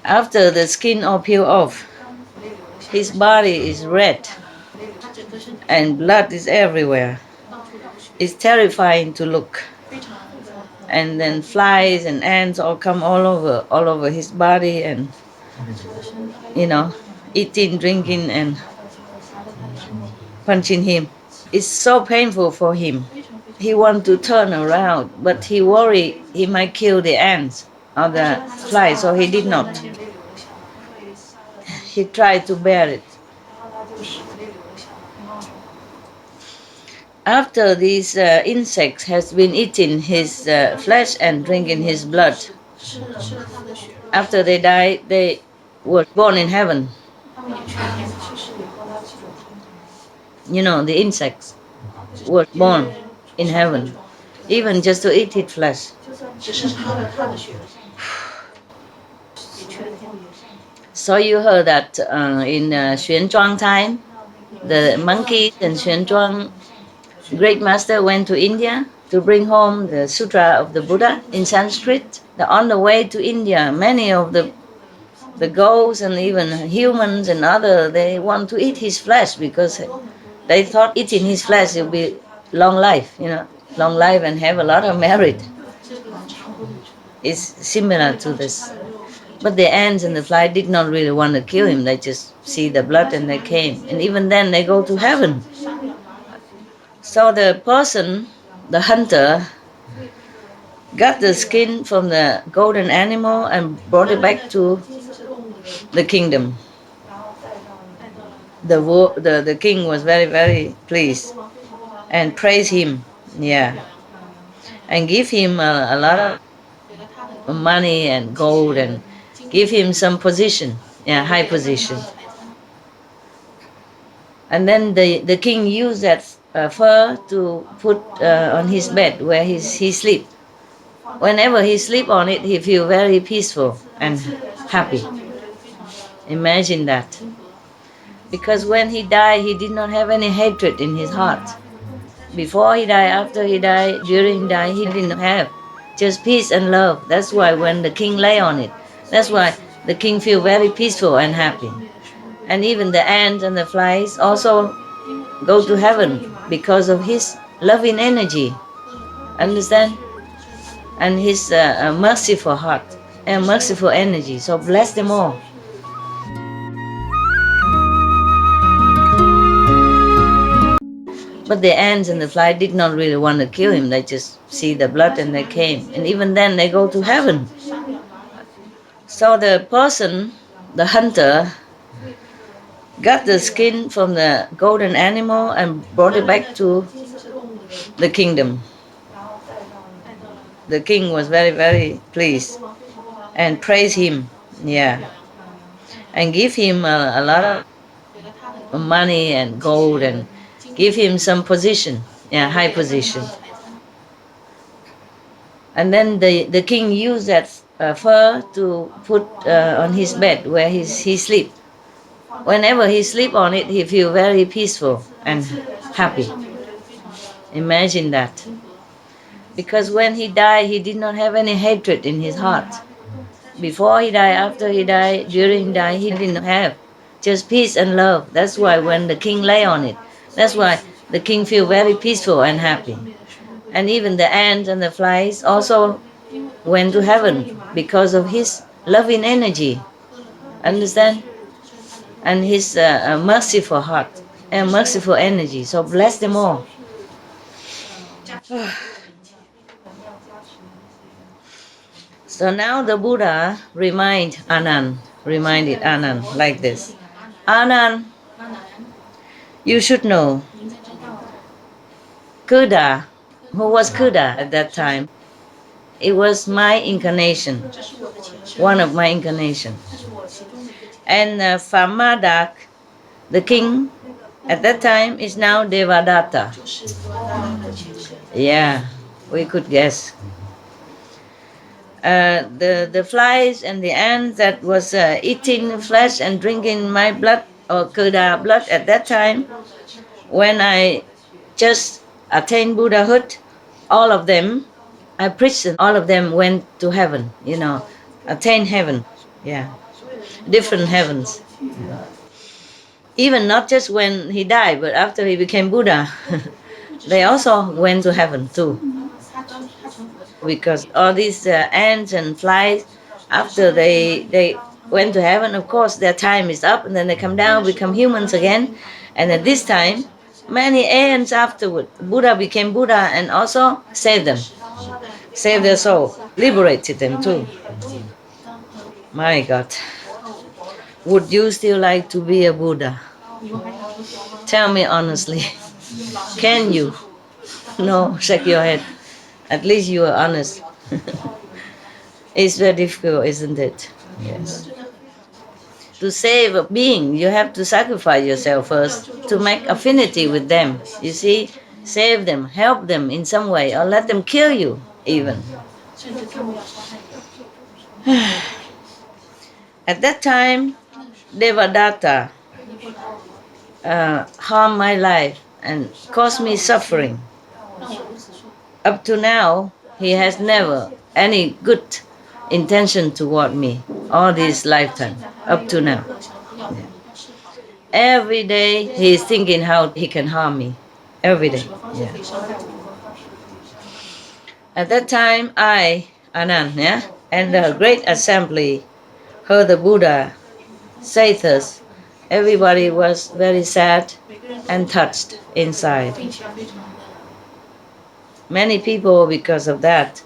After the skin all peeled off, his body is red and blood is everywhere. It's terrifying to look. And then flies and ants all come all over his body, and eating, drinking, and punching him. It's so painful for him. He wants to turn around, but he worried he might kill the ants or the flies, so he did not. He tried to bear it. After these insects has been eating his flesh and drinking his blood, after they died, they were born in heaven. The insects were born in heaven, even just to eat his flesh. So you heard that in Xuanzhuang time, the monkeys in Xuanzhuang, great master went to India to bring home the Sutra of the Buddha in Sanskrit. On the way to India, many of the ghosts and even humans and other, they want to eat his flesh because they thought eating his flesh will be long life, long life and have a lot of merit. It's similar to this. But the ants and the fly did not really want to kill him. They just see the blood and they came. And even then they go to heaven. So the person, the hunter, got the skin from the golden animal and brought it back to the kingdom. The king was very, very pleased and praised him, and give him a lot of money and gold and give him some position, high position. And then the king used that fur to put on his bed where he sleep. Whenever he sleep on it, he feel very peaceful and happy. Imagine that. Because when he died, he did not have any hatred in his heart. Before he died, after he died, during he died, he didn't have. Just peace and love. That's why when the king lay on it, that's why the king feel very peaceful and happy. And even the ants and the flies also go to heaven because of his loving energy. Understand? And his merciful heart and merciful energy. So bless them all. But the ants and the fly did not really want to kill him. They just see the blood and they came. And even then they go to heaven. So the person, the hunter, got the skin from the golden animal and brought it back to the kingdom. The king was very, very pleased and praised him, and give him a lot of money and gold and give him some position, high position. And then the king used that fur to put on his bed where he sleep. Whenever he sleep on it, he feel very peaceful and happy. Imagine that. Because when he died, he did not have any hatred in his heart. Before he died, after he died, during he died, he didn't have. Just peace and love. That's why when the king lay on it, that's why the king feel very peaceful and happy. And even the ants and the flies also went to heaven because of his loving energy. Understand? And his merciful heart and merciful energy. So bless them all. So now the Buddha reminded Anand like this. Anand, you should know, Kuda, who was Kuda at that time, it was my incarnation, one of my incarnations. And Famadak, the king at that time, is now Devadatta. Yeah, we could guess. The flies and the ants that was eating flesh and drinking my blood or Kuda blood at that time, when I just attained Buddhahood, all of them, I preached and all of them went to heaven, attained heaven. Yeah, different heavens. Even not just when he died, but after he became Buddha, they also went to heaven too. Because all these ants and flies, after they went to heaven, of course their time is up, and then they come down, become humans again. And at this time, many ants afterward, Buddha became Buddha and also saved them, saved their soul, liberated them too. My God, would you still like to be a Buddha? Tell me honestly, can you? No, shake your head. At least you are honest. It's very difficult, isn't it? Yes. To save a being, you have to sacrifice yourself first to make affinity with them. You see, save them, help them in some way, or let them kill you even. At that time, Devadatta harmed my life and caused me suffering. Up to now, he has never any good intention toward me all this lifetime, up to now. Every day he is thinking how he can harm me. Every day. Yeah. At that time, I, Anand, and the great assembly heard the Buddha say this. Everybody was very sad and touched inside. Many people, because of that,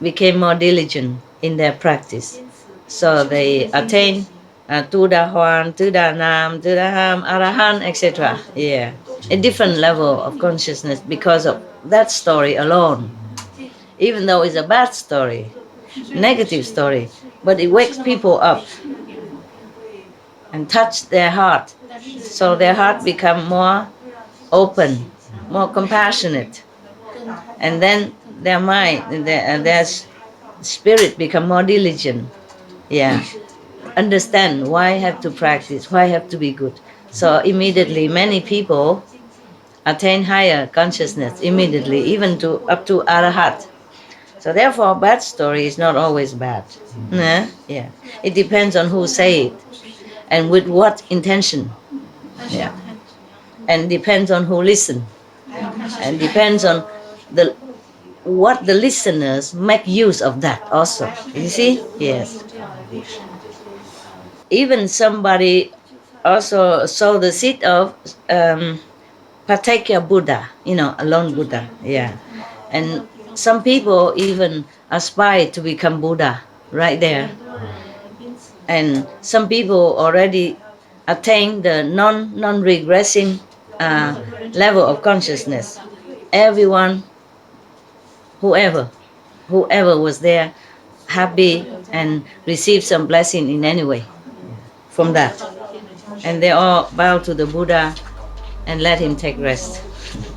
became more diligent in their practice. So they attained Tuda Huan, Tuda Nam, Tuda Ham, Arahan, etc. Yeah, a different level of consciousness because of that story alone. Even though it's a bad story, negative story, but it wakes people up and touch their heart. So their heart become more open, more compassionate. And then their mind and their spirit become more diligent. Yeah. Understand why I have to practice, why I have to be good. So immediately many people attain higher consciousness immediately, even to up to Arahat. So therefore bad story is not always bad. Yeah. It depends on who say it and with what intention. Yeah. And depends on who listen. And depends on what the listeners make use of that also. You see? Yes. Even somebody also saw the seed of Patekya Buddha, alone Buddha. Yeah. And some people even aspire to become Buddha right there. And some people already attain the non-regressing level of consciousness. Everyone, whoever was there, happy and received some blessing in any way from that. And they all bow to the Buddha and let him take rest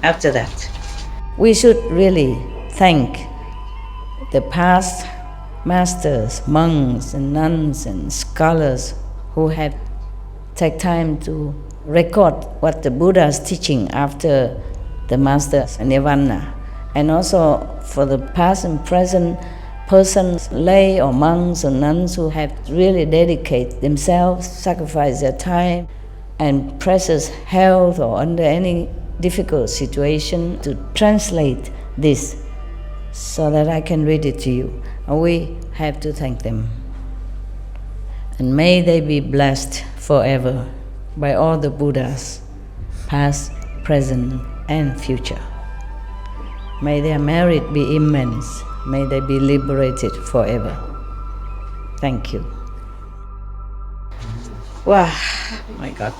after that. We should really thank the past masters, monks and nuns and scholars who have taken time to record what the Buddha is teaching after the master nirvana. And also for the past and present persons, lay or monks or nuns who have really dedicated themselves, sacrificed their time and precious health or under any difficult situation to translate this so that I can read it to you. And we have to thank them. And may they be blessed forever by all the Buddhas, past, present, and future. May their merit be immense. May they be liberated forever. Thank you. Wow, my God.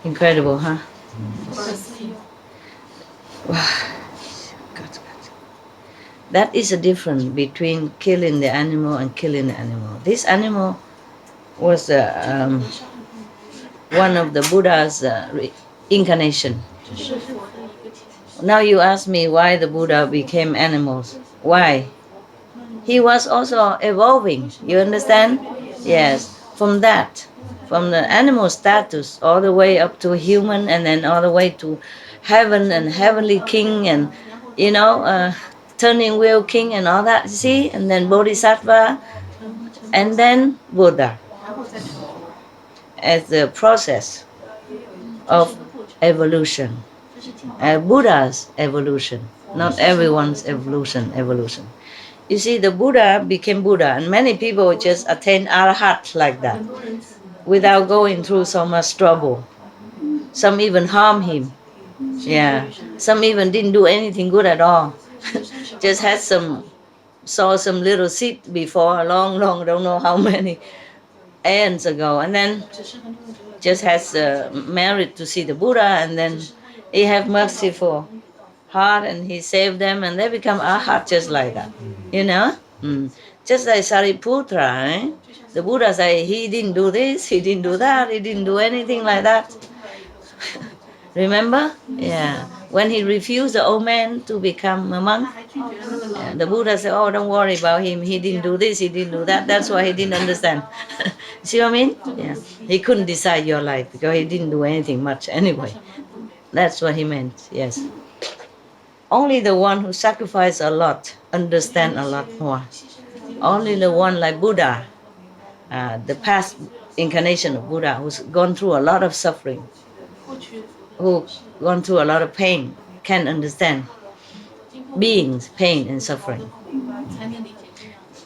Incredible, huh? Wow. God. That is a difference between killing the animal and killing the animal. This animal was one of the Buddha's incarnation. Now you ask me why the Buddha became animals. Why? He was also evolving, you understand? Yes, from the animal status all the way up to human and then all the way to heaven and heavenly king and, turning wheel king and all that, see? And then bodhisattva and then Buddha as the process of evolution. Buddha's evolution, not everyone's evolution. You see, the Buddha became Buddha, and many people just attain Arahat like that, without going through so much trouble. Some even harm him. Yeah, some even didn't do anything good at all. Just saw some little seed before, long, don't know how many aeons ago, and then just has married to see the Buddha, and then he have merciful heart and he saved them and they become Arhat just like that, Just like Sariputra, the Buddha say he didn't do this, he didn't do that, he didn't do anything like that. Remember? Yeah. When he refused the old man to become a monk, the Buddha said, oh, don't worry about him. He didn't do this, he didn't do that. That's why he didn't understand. See what I mean? Yeah. He couldn't decide your life because he didn't do anything much anyway. That's what he meant, yes. Only the one who sacrificed a lot understand a lot more. Only the one like Buddha, the past incarnation of Buddha, who's gone through a lot of suffering, who gone through a lot of pain, can understand beings' pain and suffering.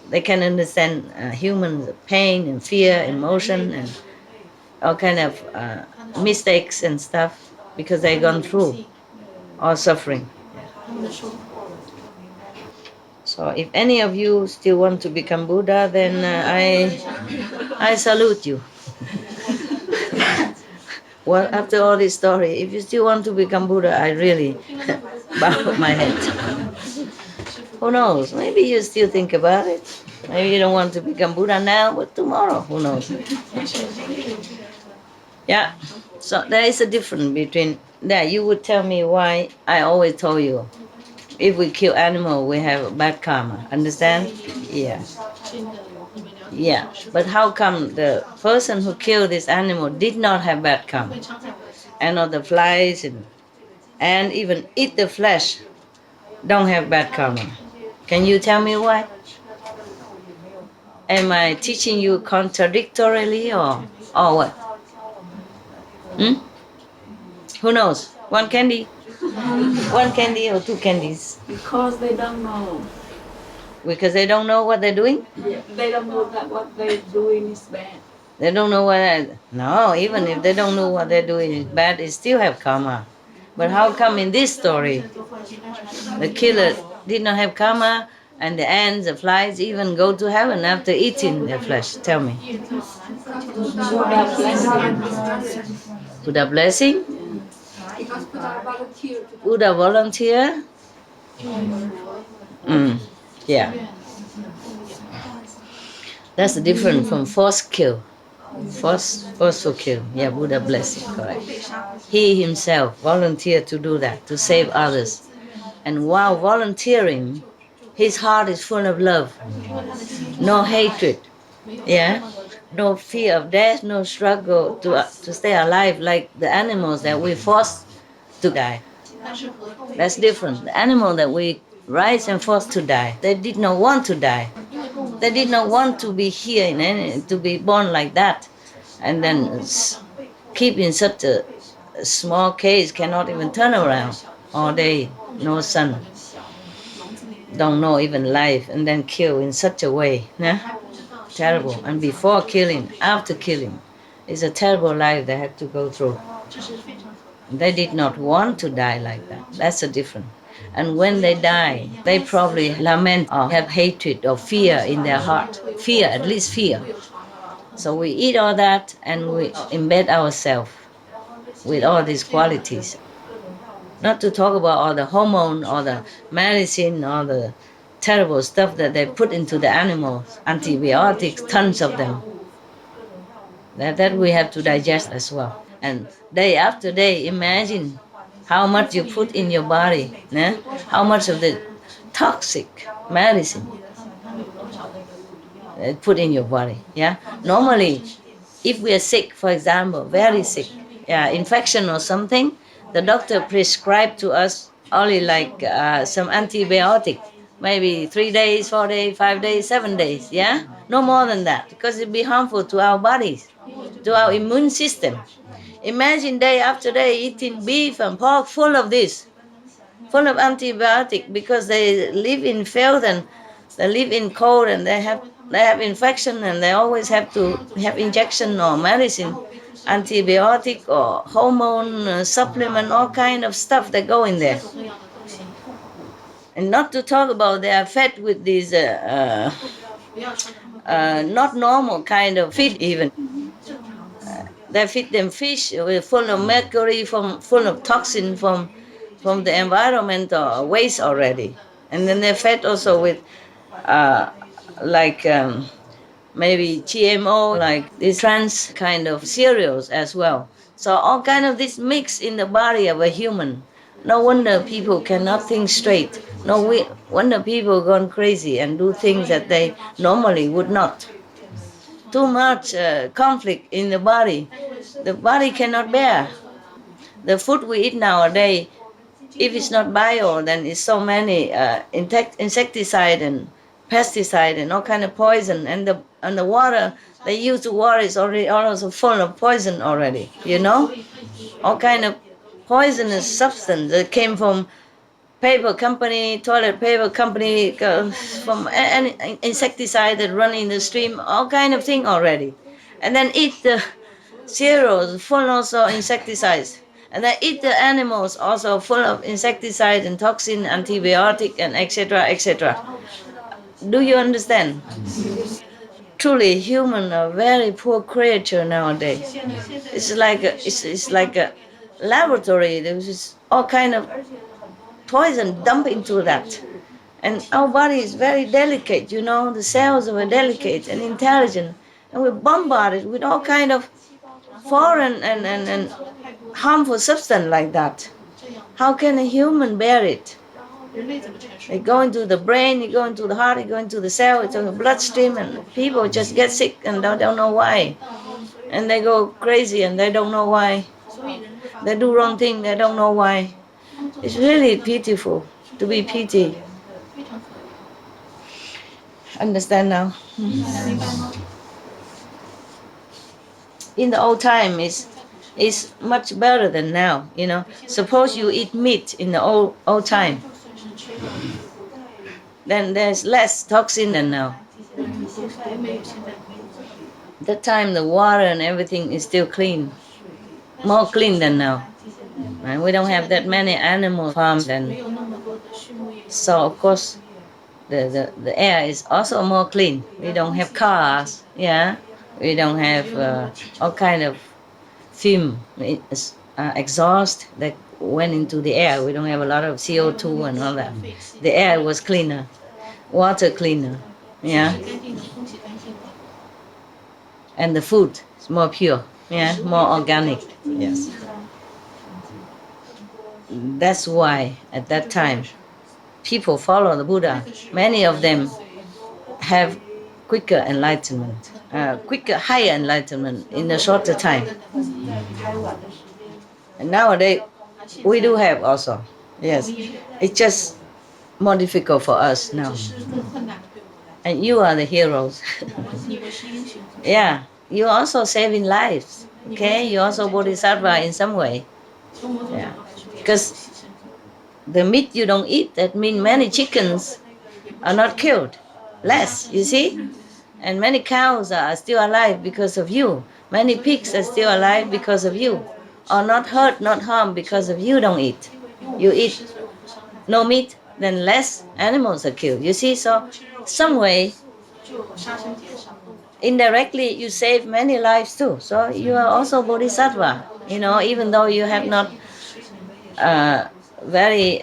They can understand human pain and fear, emotion, and all kind of mistakes and stuff because they've gone through all suffering. So if any of you still want to become Buddha, then I salute you. Well, after all this story, if you still want to become Buddha, I really bow my head. Who knows? Maybe you still think about it. Maybe you don't want to become Buddha now, but tomorrow, who knows? Yeah. So there is a difference between that. You would tell me why I always told you, if we kill animal, we have bad karma. Understand? Yeah. Yeah. But how come the person who killed this animal did not have bad karma? And all the flies and even eat the flesh don't have bad karma. Can you tell me why? Am I teaching you contradictorily or what? Who knows? One candy? One candy or two candies? Because they don't know. Because they don't know what they're doing? Yeah, they don't know that what they're doing is bad. They don't know no, even if they don't know what they're doing is bad, they still have karma. But how come in this story, the killer did not have karma, and the ants, the flies even go to heaven after eating their flesh? Tell me. Buddha blessing? Buddha volunteer? Yeah. That's the difference from forced kill. Forceful kill. Yeah, Buddha blessing, correct. He himself volunteered to do that, to save others. And while volunteering, his heart is full of love. No hatred. Yeah. No fear of death, no struggle to stay alive like the animals that we force to die. That's different. The animal that we raise and force to die, they did not want to die. They did not want to be here to be born like that, and then keep in such a small cage, cannot even turn around all day, no sun, don't know even life, and then kill in such a way. Yeah? Terrible. And before killing, after killing, it's a terrible life they had to go through. They did not want to die like that. That's the difference. And when they die, they probably lament or have hatred or fear in their heart. Fear, at least fear. So we eat all that and we embed ourselves with all these qualities. Not to talk about all the hormone or the medicine or the terrible stuff that they put into the animals, antibiotics, tons of them. That we have to digest as well. And day after day, imagine how much you put in your body, yeah? How much of the toxic medicine put in your body. Yeah. Normally, if we are sick, for example, very sick, yeah, infection or something, the doctor prescribed to us only like some antibiotic, maybe 3 days, 4 days, 5 days, 7 days. Yeah, no more than that, because it be harmful to our bodies, to our immune system. Imagine day after day eating beef and pork full of this, full of antibiotic, because they live in filth and they live in cold and they have infection and they always have to have injection or medicine, antibiotic or hormone supplement, all kind of stuff that go in there. And not to talk about they are fed with these not normal kind of feed even. They feed them fish with full of mercury, full of toxin from the environmental waste already. And then they're fed also with like maybe GMO, like these trans kind of cereals as well. So all kind of this mix in the body of a human. No wonder people cannot think straight. No wonder people gone crazy and do things that they normally would not. Too much conflict in the body. The body cannot bear. The food we eat nowadays, if it's not bio, then it's so many insecticide and pesticide and all kind of poison, and the water they use to water is already also full of poison already. You know, all kind of poisonous substance that came from paper company, toilet paper company, from any insecticide that run in the stream, all kind of thing already, and then eat the cereals full also insecticides. And they eat the animals also full of insecticide and toxin, antibiotic, and etc. etc. Do you understand? Truly, human are very poor creature nowadays. It's like a laboratory. There's just all kind of poison dumped into that. And our body is very delicate, you know. The cells are delicate and intelligent, and we're bombarded with all kind of foreign and harmful substance like that. How can a human bear it? They go into the brain, you go into the heart, you go into the cell, it's in the bloodstream, and people just get sick and don't know why. And they go crazy and they don't know why. They do wrong thing, they don't know why. It's really pitiful to be pity. Understand now? In the old time, it's much better than now, you know. Suppose you eat meat in the old time, then there's less toxin than now. That time the water and everything is still clean, more clean than now. And we don't have that many animal farms, and so of course the air is also more clean. We don't have cars, yeah. We don't have all kind of fume, exhaust that went into the air. We don't have a lot of CO2 and all that. The air was cleaner, water cleaner, yeah. And the food is more pure, yeah, more organic, yes. That's why at that time people follow the Buddha. Many of them have quicker enlightenment, higher enlightenment in a shorter time. And nowadays, We do have also. Yes. It's just more difficult for us now. And you are the heroes. Yeah. You also saving lives. Okay? You also bodhisattva in some way. Yeah. Because the meat you don't eat, that means many chickens are not killed. Less, you see? And many cows are still alive because of you. Many pigs are still alive because of you. Or not hurt, not harmed because of you don't eat. You eat no meat, then less animals are killed. You see, so some way, indirectly, you save many lives too. So you are also bodhisattva. You know, even though you have not very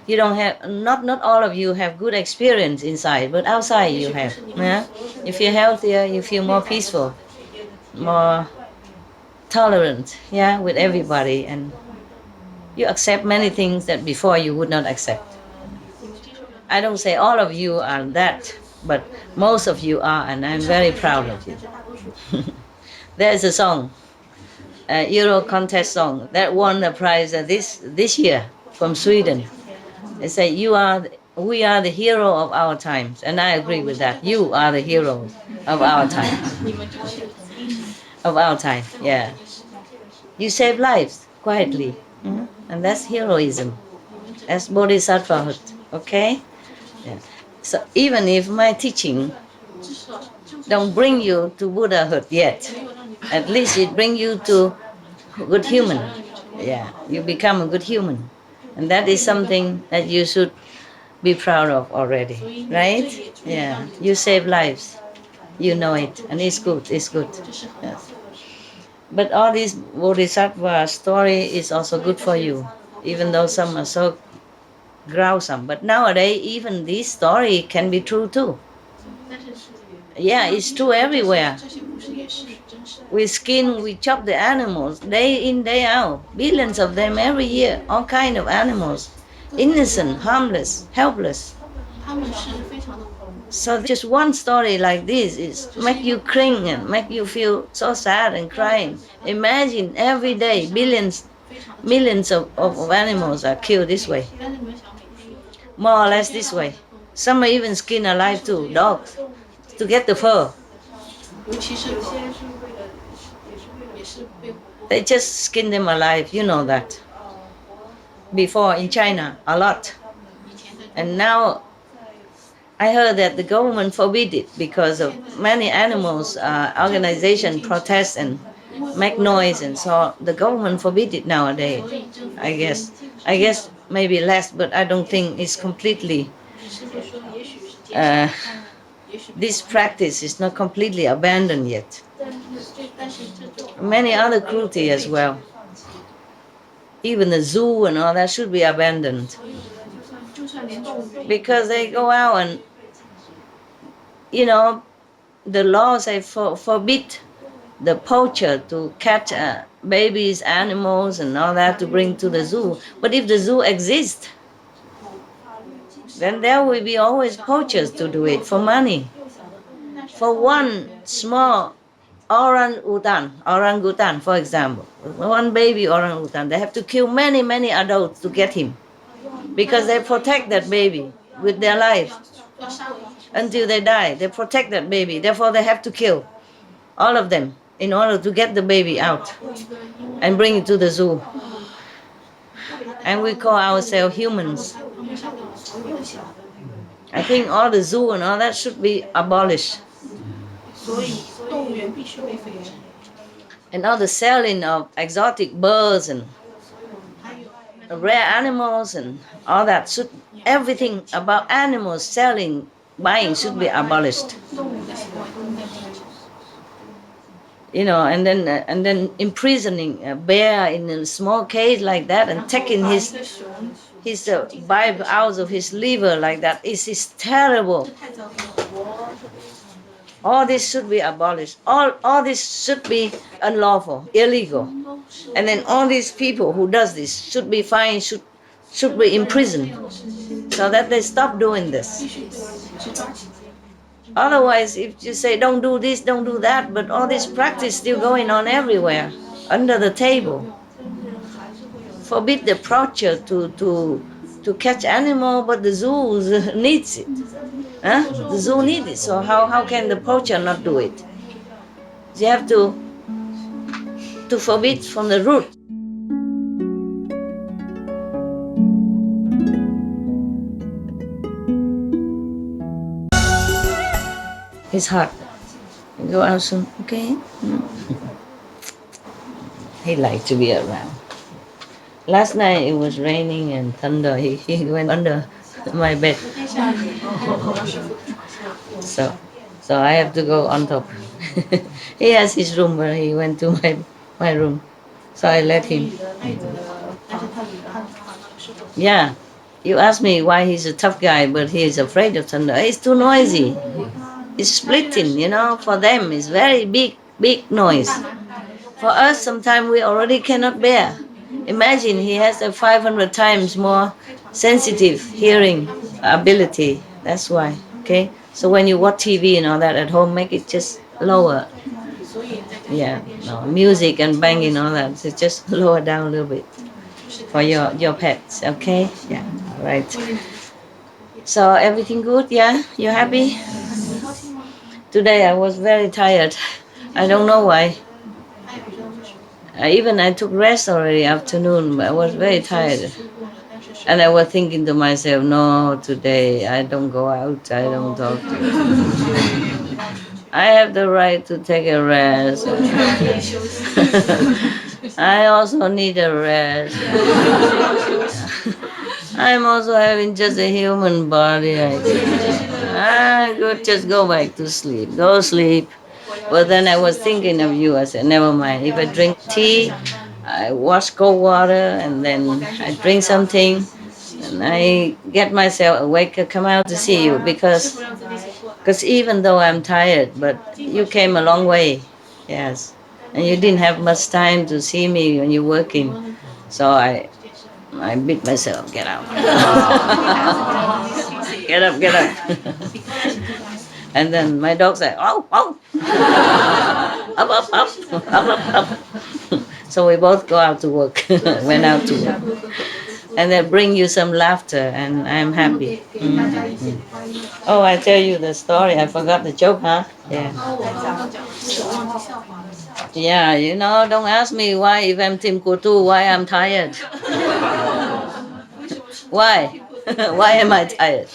you don't have not all of you have good experience inside, but outside you have. Yeah? You feel healthier, you feel more peaceful, more tolerant, yeah, with everybody, and you accept many things that before you would not accept. I don't say all of you are that, but most of you are, and I'm very proud of you. There's a song, a Euro contest song that won the prize this year from Sweden. They say we are the hero of our times, and I agree with that. You are the heroes of our times. Of our time, yeah. You save lives quietly, and that's heroism. That's bodhisattvahood. Okay. Yeah. So even if my teaching don't bring you to Buddhahood yet, at least it bring you to good human. Yeah, you become a good human, and that is something that you should be proud of already, right? Yeah, you save lives, you know it, and it's good. It's good. Yes. But all this bodhisattva story is also good for you, even though some are so gruesome. But nowadays, even this story can be true too. Yeah, it's true everywhere. We skin, we chop the animals day in, day out. Billions of them every year, all kind of animals. Innocent, harmless, helpless. So just one story like this is make you cring and make you feel so sad and crying. Imagine every day millions of animals are killed this way. More or less this way. Some are even skinned alive too, dogs, to get the fur. They just skin them alive, you know that. Before in China, a lot. And now I heard that the government forbid it because of many animals, organization protest and make noise, and so the government forbid it nowadays. I guess maybe less, but I don't think it's completely. This practice is not completely abandoned yet. Many other cruelty as well. Even the zoo and all that should be abandoned. Because they go out and, you know, the laws say forbid the poacher to catch babies, animals and all that to bring to the zoo. But if the zoo exists, then there will be always poachers to do it for money. For one small orangutan, for example, one baby orangutan, they have to kill many adults to get him, because they protect that baby with their life until they die. They protect that baby, therefore they have to kill all of them in order to get the baby out and bring it to the zoo. And we call ourselves humans. I think all the zoo and all that should be abolished. And all the selling of exotic birds and rare animals and all that, everything about animals selling, buying should be abolished. You know, and then imprisoning a bear in a small cage like that and taking his vibe out of his liver like that is terrible. All this should be abolished. All this should be unlawful, illegal. And then all these people who does this should be fined, should be imprisoned, so that they stop doing this. Otherwise, if you say don't do this, don't do that, but all this practice still going on everywhere, under the table. forbid the poacher to catch animal, but the zoo needs it. Huh? The zoo needs it. So how can the poacher not do it? You have to forbid from the root. It's hot. Go out soon, okay? He likes to be around. Last night it was raining and thunder. He went under my bed. So I have to go on top. He has his room, but he went to my room. So I let him. Yeah. You asked me why he's a tough guy, but he is afraid of thunder. It's too noisy. It's splitting, for them it's very big noise. For us, sometimes we already cannot bear. Imagine he has a 500 times more sensitive hearing ability. That's why, okay? So when you watch TV and all that at home, make it just lower. Yeah, no, music and banging all that, so just lower down a little bit for your pets, okay? Yeah, all right. So everything good, yeah? You happy? Today I was very tired. I don't know why. I took rest already afternoon, but I was very tired. And I was thinking to myself, no, today I don't go out, I don't talk to you. I have the right to take a rest. I also need a rest. I'm also having just a human body. Just go back to sleep. Go sleep. But then I was thinking of you. I said, never mind. If I drink tea, I wash cold water, and then I drink something, and I get myself awake, come out to see you, because even though I'm tired, but you came a long way, yes, and you didn't have much time to see me when you're working, so I beat myself. Get out. Get up. And then my dog said, oh. Up. So we both go out to work, went out to work. And they bring you some laughter, and I'm happy. Mm-hmm. Oh, I tell you the story. I forgot the joke, huh? Yeah. Yeah, don't ask me why, if I'm Tim Kutu, why I'm tired. Why? Why am I tired?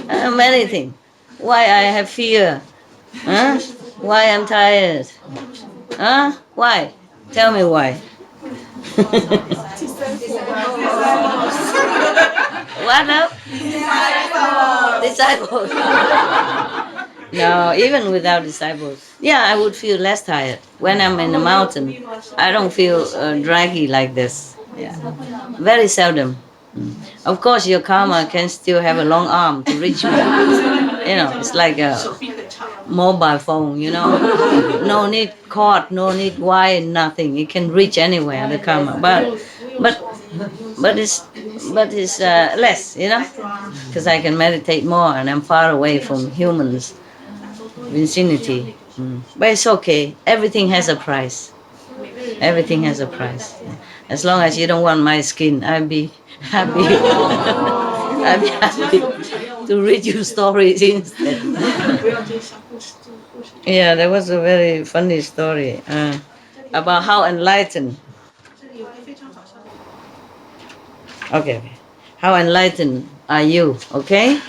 Many things. Why I have fear? Huh? Why I'm tired? Huh? Why? Tell me why. What now? Disciples. No, even without disciples. Yeah, I would feel less tired. When I'm in the mountain, I don't feel draggy like this. Yeah, very seldom. Of course, your karma can still have a long arm to reach me. It's like a mobile phone, No need cord, no need wire, nothing. It can reach anywhere, the karma. But it's less, because I can meditate more, and I'm far away from humans' vicinity. But it's okay. Everything has a price. Everything has a price. As long as you don't want my skin, I'll be happy. I'll be happy to read you stories instead. Yeah, there was a very funny story about how enlightened. Okay. How enlightened are you? Okay?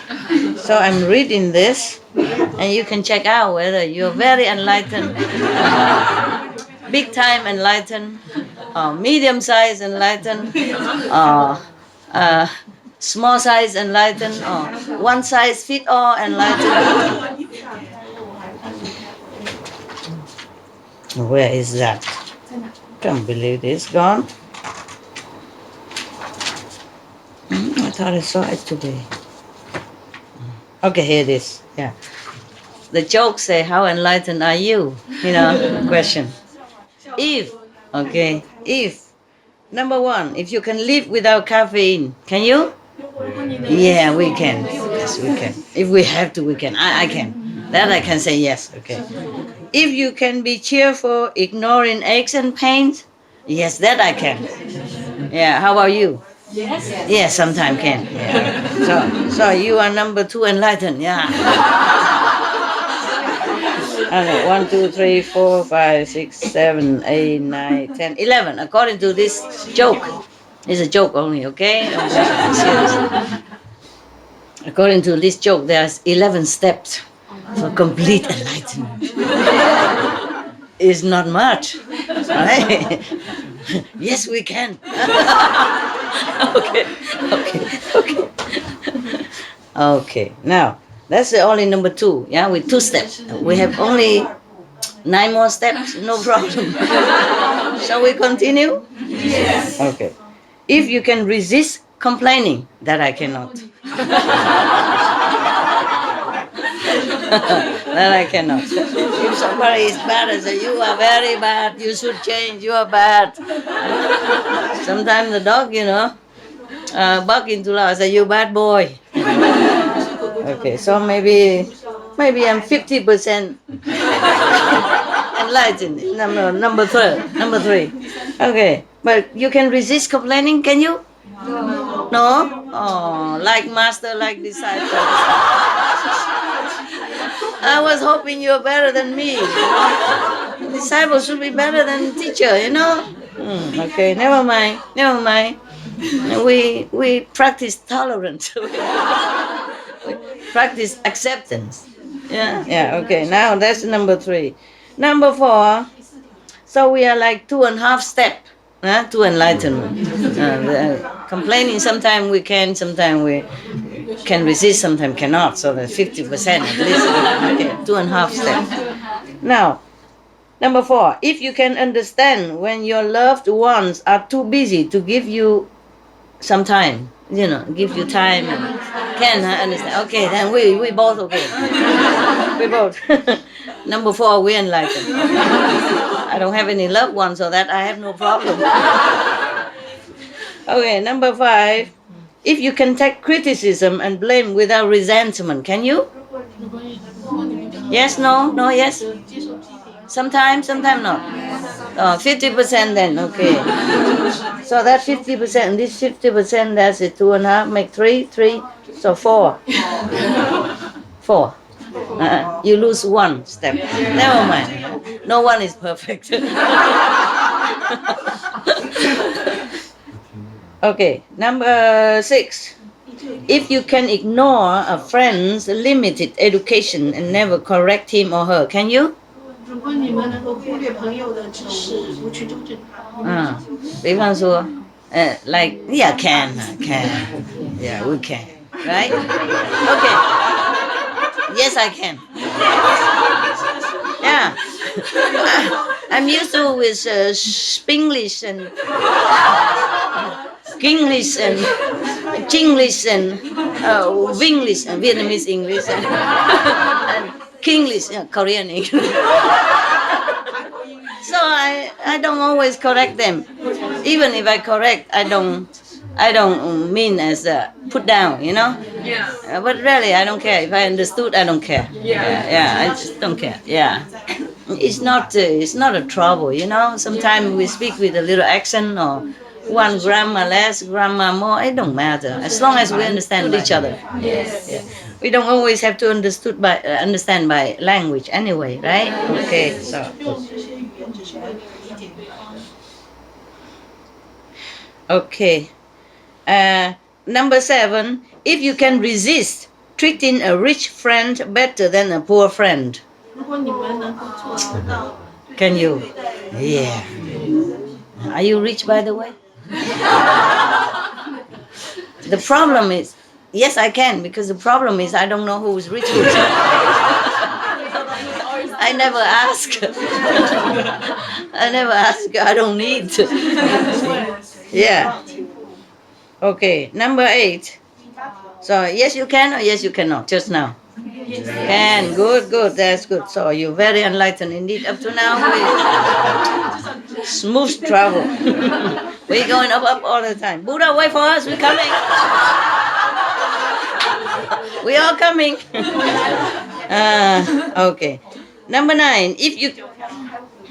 So I'm reading this, and you can check out whether you're very enlightened, big time enlightened, medium size enlightened, small size enlightened, or one size fit all enlightened. Where is that? Can't believe it's gone. I thought I saw it today. Okay, here it is. Yeah. The joke say, how enlightened are you? Question. If number one, if you can live without caffeine, can you? Yeah, we can. Yes, we can. If we have to, we can. I can. That I can say yes. Okay. If you can be cheerful, ignoring aches and pains, yes, that I can. Yeah. How about you? Yes, sometimes can. Yeah. So you are number 2 enlightened. Yeah. Okay, 1, 2, 3, 4, 5, 6, 7, 8, 9, 10, 11. According to this joke, it's a joke only. Okay. Don't take it seriously. According to this joke, there's 11 steps for complete enlightenment. It's not much, right? Yes, we can. Okay. Okay. Now that's only number 2. Yeah, with 2 steps. We have only 9 more steps. No problem. Shall we continue? Yes. Okay. If you can resist complaining, that I cannot. That I cannot. If somebody is bad, I say, you are very bad, you should change, you are bad. Sometimes the dog, bark into loud, I say, you bad boy. Okay, so maybe I'm 50% enlightened. Number 3. Okay, but you can resist complaining, can you? No? Oh, like master, like disciple. I was hoping you're better than me. Disciple should be better than teacher, Okay, never mind. We practice tolerance. We practice acceptance. Yeah, okay. Now that's number 3. Number 4, so we are like 2.5 steps to enlightenment. Complaining, sometimes we can, sometimes we can resist, sometimes cannot. So that's 50% at least. Okay, 2.5 steps. Now, number 4, if you can understand when your loved ones are too busy to give you some time, give you time, can understand. Okay, then we both okay. We both. Number 4, we enlightened. I don't have any loved ones, so that I have no problem. Okay, number 5. If you can take criticism and blame without resentment, can you? Yes, no, yes. Sometimes not. 50% then, okay. So that 50%, this 50%, that's it, 2.5, make 3, so 4. 4. You lose 1 step. Never mind. No one is perfect. Okay, number 6. If you can ignore a friend's limited education and never correct him or her, can you? 如果你们能够忽略朋友的知识，不去纠正他。比方说，like yeah, can, yeah, we can, right? Okay. Yes, I can. Yeah. I'm used to with Spinglish and Kinglish and Chinglish and Winglish and Vietnamese English and Kinglish, Korean English. So I don't always correct them. Even if I correct, I don't mean as put down, Yeah. But really, I don't care. If I understood, I don't care. Yeah. I just don't care. Yeah. It's not a trouble, Sometimes we speak with a little accent or 1 grammar less, grammar more. It don't matter as long as we understand each other. Yes. Yeah. We don't always have to understand by language anyway, right? Okay. So. Okay. Number 7. If you can resist treating a rich friend better than a poor friend. Can you? Yeah. Are you rich, by the way? The problem is, yes, I can, because the problem is I don't know who's rich. I never ask. I don't need to. Yeah. Okay, number 8. So, yes, you can or yes, you cannot, just now? Can. Good. That's good. So, you're very enlightened indeed. Up to now, smooth travel. We're going up all the time. Buddha, wait for us. We're coming. We are coming. Okay. Number 9. If you...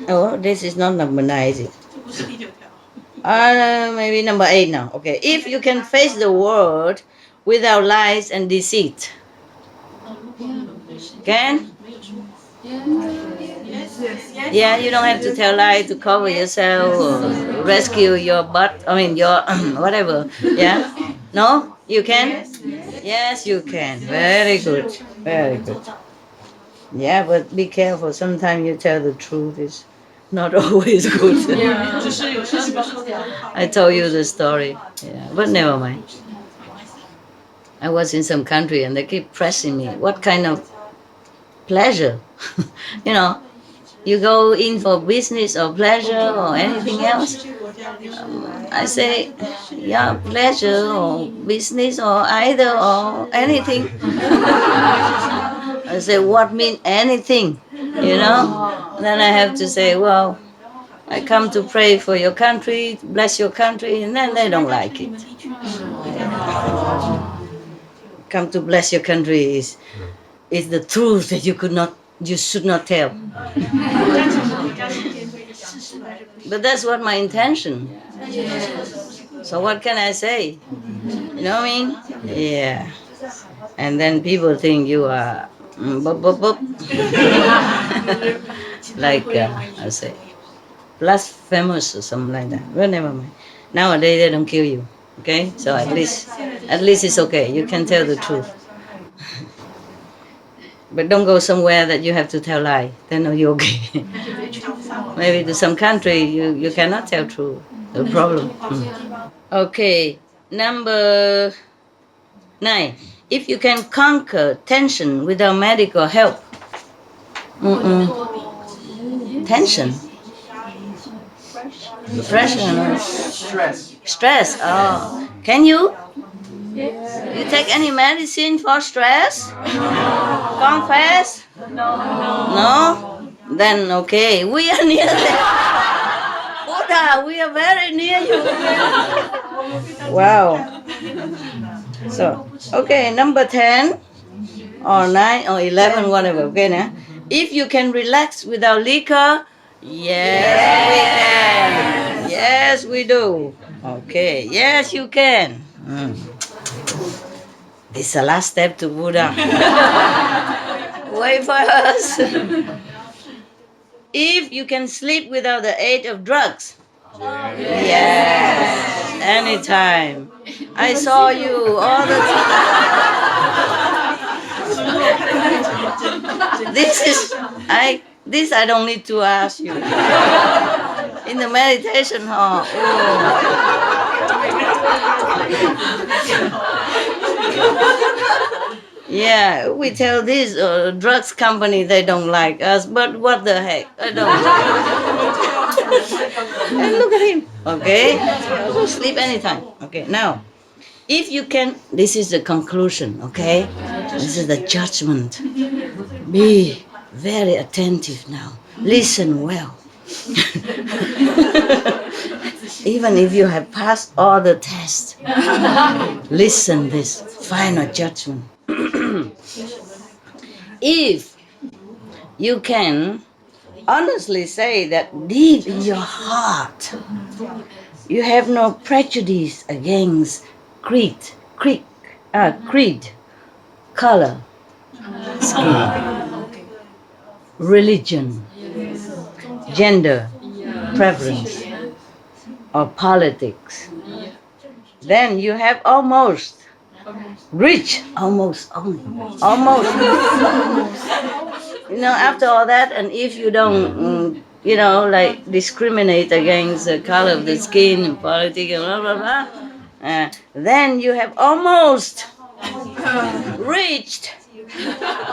Oh, this is not number 9, is it? Maybe number 8 now. Okay. If you can face the world without lies and deceit. Can? Yeah, you don't have to tell lies to cover yourself or rescue your butt. I mean, your whatever. Yeah? No? You can? Yes, you can. Very good. Very good. Yeah, but be careful. Sometimes you tell the truth is not always good. I told you the story. Yeah, but never mind. I was in some country and they keep pressing me. What kind of pleasure? You know, you go in for business or pleasure or anything else. I say, yeah, pleasure or business or either or anything. I say, what mean anything? You know? Then I have to say, well, I come to pray for your country, bless your country, and then they don't like it. Come to bless your country is the truth that you should not tell. But that's what my intention. So what can I say? You know what I mean? Yeah. And then people think you are like I say blasphemous or something like that. Well, never mind. Nowadays they don't kill you. Okay, so at least it's okay. You can tell the truth. But don't go somewhere that you have to tell lie. Then are you okay? Maybe to some country you cannot tell truth. No problem. Okay, number 9. If you can conquer tension without medical help. Tension? Depression? Or stress? Oh, can you? You take any medicine for stress? Confess? No? Then okay, we are near there. Buddha, we are very near you. Wow. So, okay, number 10 or 9 or 11, whatever. Okay, now. If you can relax without liquor, yes, we can. Yes, we do. Okay, yes, you can. This is the last step to Buddha. Wait for us. If you can sleep without the aid of drugs. Yes, anytime. I saw you all the time. This I don't need to ask you. In the meditation hall. Yeah, we tell this drugs company they don't like us, but what the heck? I don't. And look at him. Okay, go sleep anytime. Okay, now, if you can, this is the conclusion. Okay, this is the judgment. Be very attentive now. Listen well. Even if you have passed all the tests, listen this final judgment. If you can honestly say that deep in your heart you have no prejudice against creed, color, skin, religion, gender, preference, or politics, then you have almost reached almost. You know, after all that, and if you don't, like discriminate against the color of the skin and politics and blah, blah, blah, then you have almost reached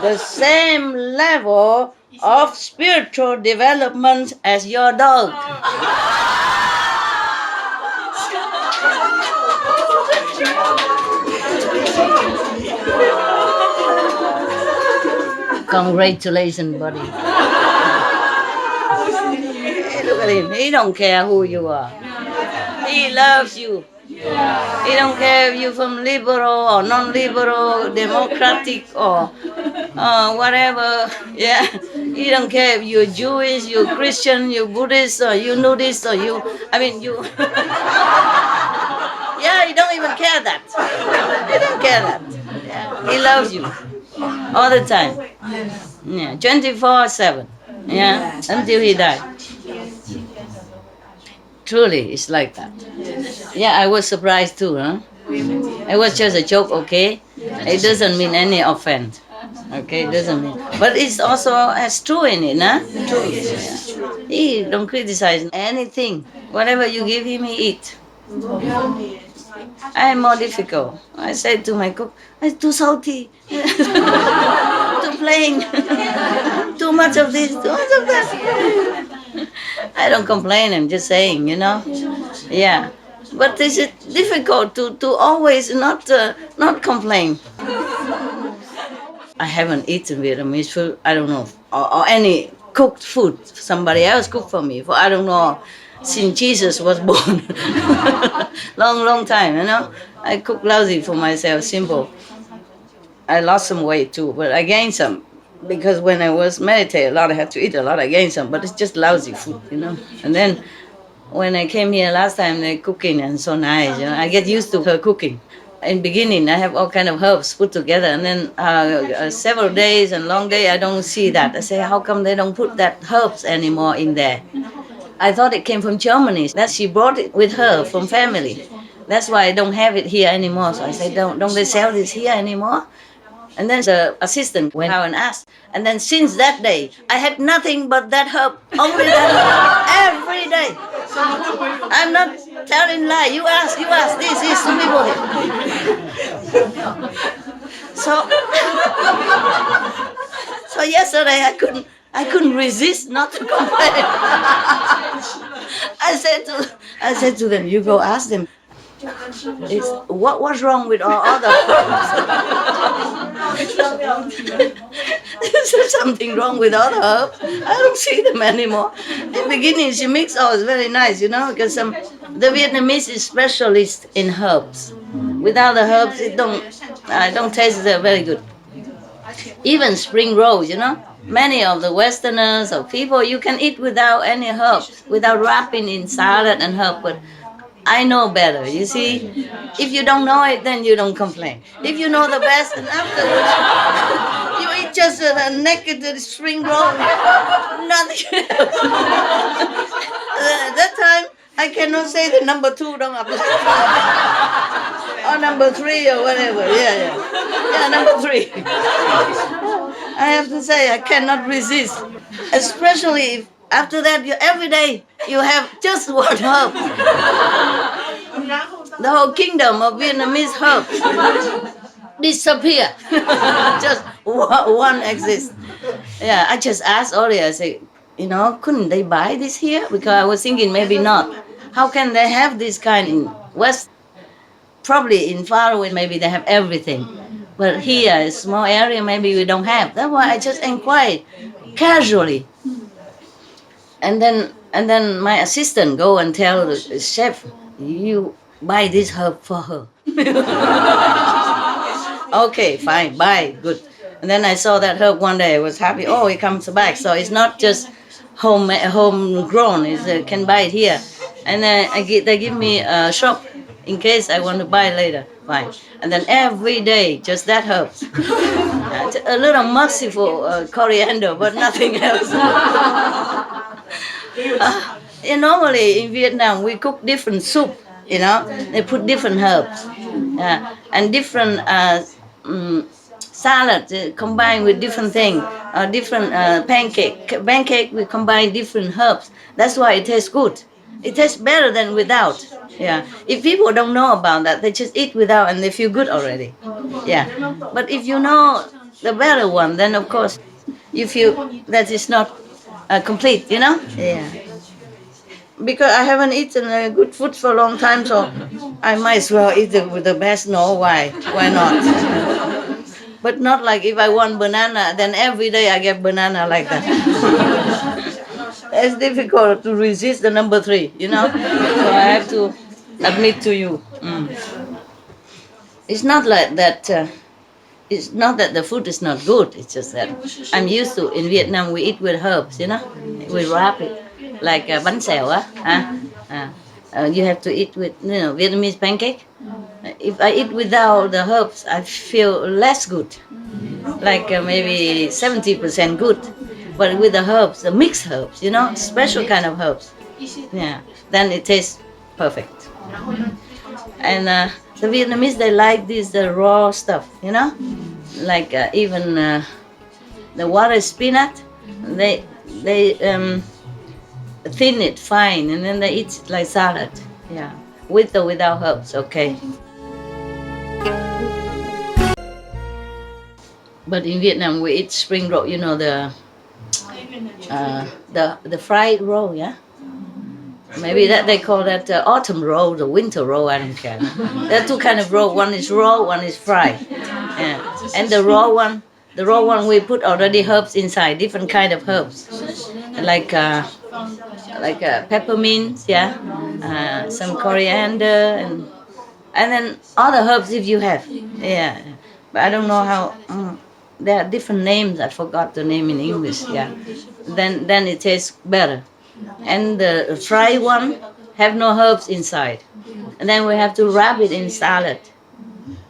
the same level of spiritual development as your dog. Congratulations, buddy. Hey, look at him. He don't care who you are. He loves you. He don't care if you're from liberal or non-liberal, democratic or whatever. Yeah, he don't care if you're Jewish, you're Christian, you're Buddhist, or you Nudist, or you. I mean, you. Yeah, he don't even care that. He don't care that. Yeah, he loves you all the time. Yeah, 24/7. Yeah, until he died. Truly, it's like that. Yeah, I was surprised too, huh? It was just a joke, okay? It doesn't mean any offense. Okay, it doesn't mean. But it's also has true in it, huh? True. Yeah. He don't criticize anything. Whatever you give him, he eat. I am more difficult. I said to my cook, it's too salty, too plain, too much of this, too much of that. I don't complain, I'm just saying, Yeah. But is it difficult to always not complain? I haven't eaten Vietnamese food, I don't know, or any cooked food. Somebody else cooked for me, for I don't know, since Jesus was born. long time, I cook lousy for myself, simple. I lost some weight too, but I gained some. Because when I was meditating a lot, I had to eat a lot, I gained some, but it's just lousy food, And then when I came here last time, they're cooking and so nice, I get used to her cooking. In beginning, I have all kind of herbs put together, and then several days and long day, I don't see that. I say, how come they don't put that herbs anymore in there? I thought it came from Germany. That she brought it with her from family. That's why I don't have it here anymore. So I said, don't they sell this here anymore? And then the assistant went out and asked. And then since that day, I had nothing but that herb, only that herb, every day. I'm not telling lie. You ask. This is some people here. So yesterday I couldn't resist not to complain. I said to them, you go ask them. What's wrong with all other herbs? Is there something wrong with other herbs? I don't see them anymore. In the beginning, she mixed all, it's very nice, because the Vietnamese is specialist in herbs. Without the herbs, I don't taste very good. Even spring rolls, many of the Westerners or people, you can eat without any herbs, without wrapping in salad and herb, but I know better, you see. If you don't know it, then you don't complain. If you know the best, and afterwards, you eat just a naked spring roll, nothing else. At that time, I cannot say the number 2 don't apply. Or number 3 or whatever, yeah, number 3. I have to say, I cannot resist. Especially if after that, every day, you have just one herb. The whole kingdom of Vietnamese herbs disappear. Just one exists. Yeah, I just asked earlier, I said, couldn't they buy this here? Because I was thinking maybe not. How can they have this kind in West? Probably in far away, maybe they have everything. But here, a small area, maybe we don't have. That's why I just inquired casually. And then my assistant go and tell the chef, you buy this herb for her. Okay, fine, buy, good. And then I saw that herb one day, I was happy. Oh, it comes back. So it's not just homegrown, it can buy it here. And then they give me a shop in case I want to buy later. Fine. And then every day, just that herb. A little merciful coriander, but nothing else. Normally in Vietnam, we cook different soup, They put different herbs. And different salad combined with different things. Different pancake. Pancake, we combine different herbs. That's why it tastes good. It tastes better than without. Yeah. If people don't know about that, they just eat without and they feel good already. Yeah. But if you know the better one, then of course you feel that it's not complete, Yeah. Because I haven't eaten good food for a long time, so I might as well eat it with the best. No, why? Why not? But not like if I want banana, then every day I get banana like that. It's difficult to resist the number 3, So I have to admit to you. It's not like that it's not that the food is not good. It's just that I'm used to, in Vietnam we eat with herbs, you know. We wrap it like bánh xèo á. You have to eat with, you know, Vietnamese pancake. If I eat without the herbs, I feel less good. Like maybe 70% good. But with the herbs, the mixed herbs, you know, special kind of herbs. Yeah, then it tastes perfect. And the Vietnamese, they like this raw stuff, you know, like even the water spinach, they thin it fine, and then they eat it like salad. Yeah, with or without herbs, okay. But in Vietnam, we eat spring roll. You know, the fried roll, yeah. Maybe that they call that autumn roll, the winter roll. I don't care. There are two kind of roll. One is raw, one is fried. Yeah. And the raw one we put already herbs inside, different kind of herbs, like peppermint, yeah, some coriander, and then other herbs if you have. Yeah, but I don't know how. There are different names. I forgot the name in English. Yeah, then it tastes better. And the fried one have no herbs inside, and then we have to wrap it in salad.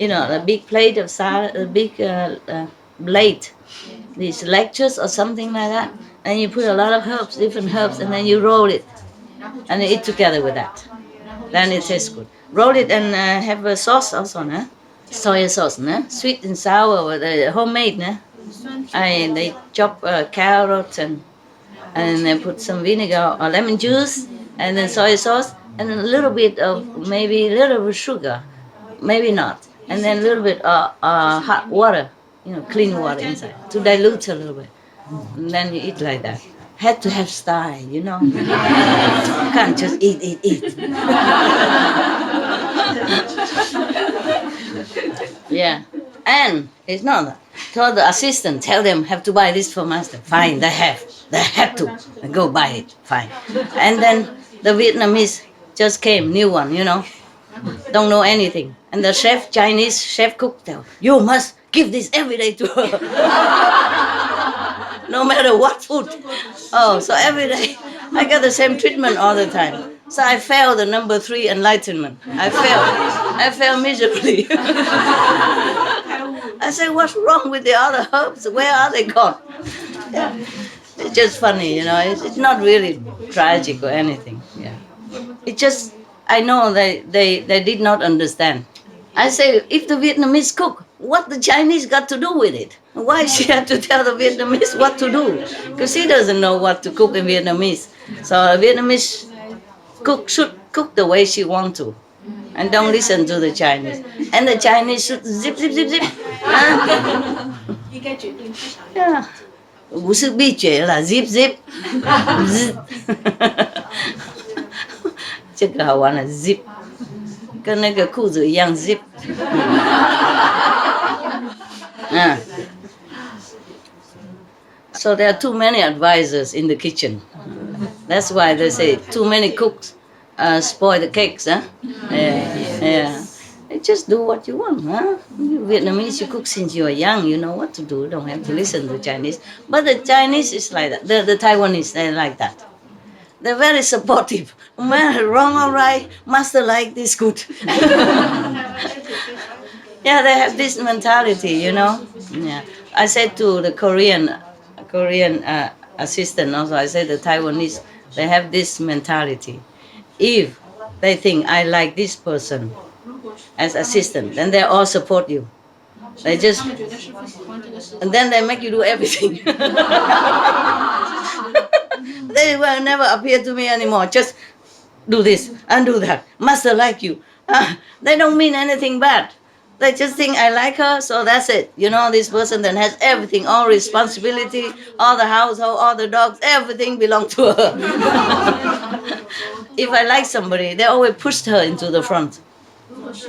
You know, a big plate of salad, a big blade, these lectures or something like that. And you put a lot of herbs, different herbs, and then you roll it, and you eat together with that. Then it tastes good. Roll it and have a sauce also, no? Soy sauce, no? Sweet and sour, with homemade, no? They chop carrots and they put some vinegar or lemon juice, and then soy sauce, and a little bit of maybe a little bit of sugar, maybe not, and then a little bit hot water, you know, clean water inside to dilute a little bit, and then you eat like that. Had to have style, you know. Can't just eat. Yeah, and it's not that. Told the assistant, tell them have to buy this for master. Fine, they have to. Go buy it, fine. And then the Vietnamese just came, new one, you know, don't know anything. And the chef, Chinese chef cook, tell, you must give this every day to her. No matter what food. Oh, so every day I got the same treatment all the time. So I failed the number 3 enlightenment. I failed miserably. I said, what's wrong with the other herbs? Where are they gone? Yeah. It's just funny, you know. It's not really tragic or anything. Yeah. It just, I know they did not understand. I say, if the Vietnamese cook, what the Chinese got to do with it? Why she had to tell the Vietnamese what to do? Because she doesn't know what to cook in Vietnamese. So a Vietnamese cook should cook the way she wants to. And don't listen to the Chinese. And the Chinese should zip. Yeah. 不是闭嘴了 zip 这个好玩了 zip 跟那个裤子一样 zip So there are too many advisors in the kitchen. That's why they say too many cooks spoil the cakes, huh? Yeah. Just do what you want, huh? Vietnamese, you cook since you are young, you know what to do. Don't have to listen to Chinese. But the Chinese is like that. The Taiwanese, they're like that. They're very supportive. No matter wrong or right, master like this good. Yeah, they have this mentality, you know. Yeah, I said to the Korean assistant also, I said the Taiwanese, they have this mentality. If they think I like this person as assistant, then they all support you. They just, and then they make you do everything. They will never appear to me anymore. Just do this and do that. Master like you. They don't mean anything bad. They just think I like her, so that's it. You know, this person then has everything, all responsibility, all the household, all the dogs, everything belongs to her. If I like somebody, they always push her into the front.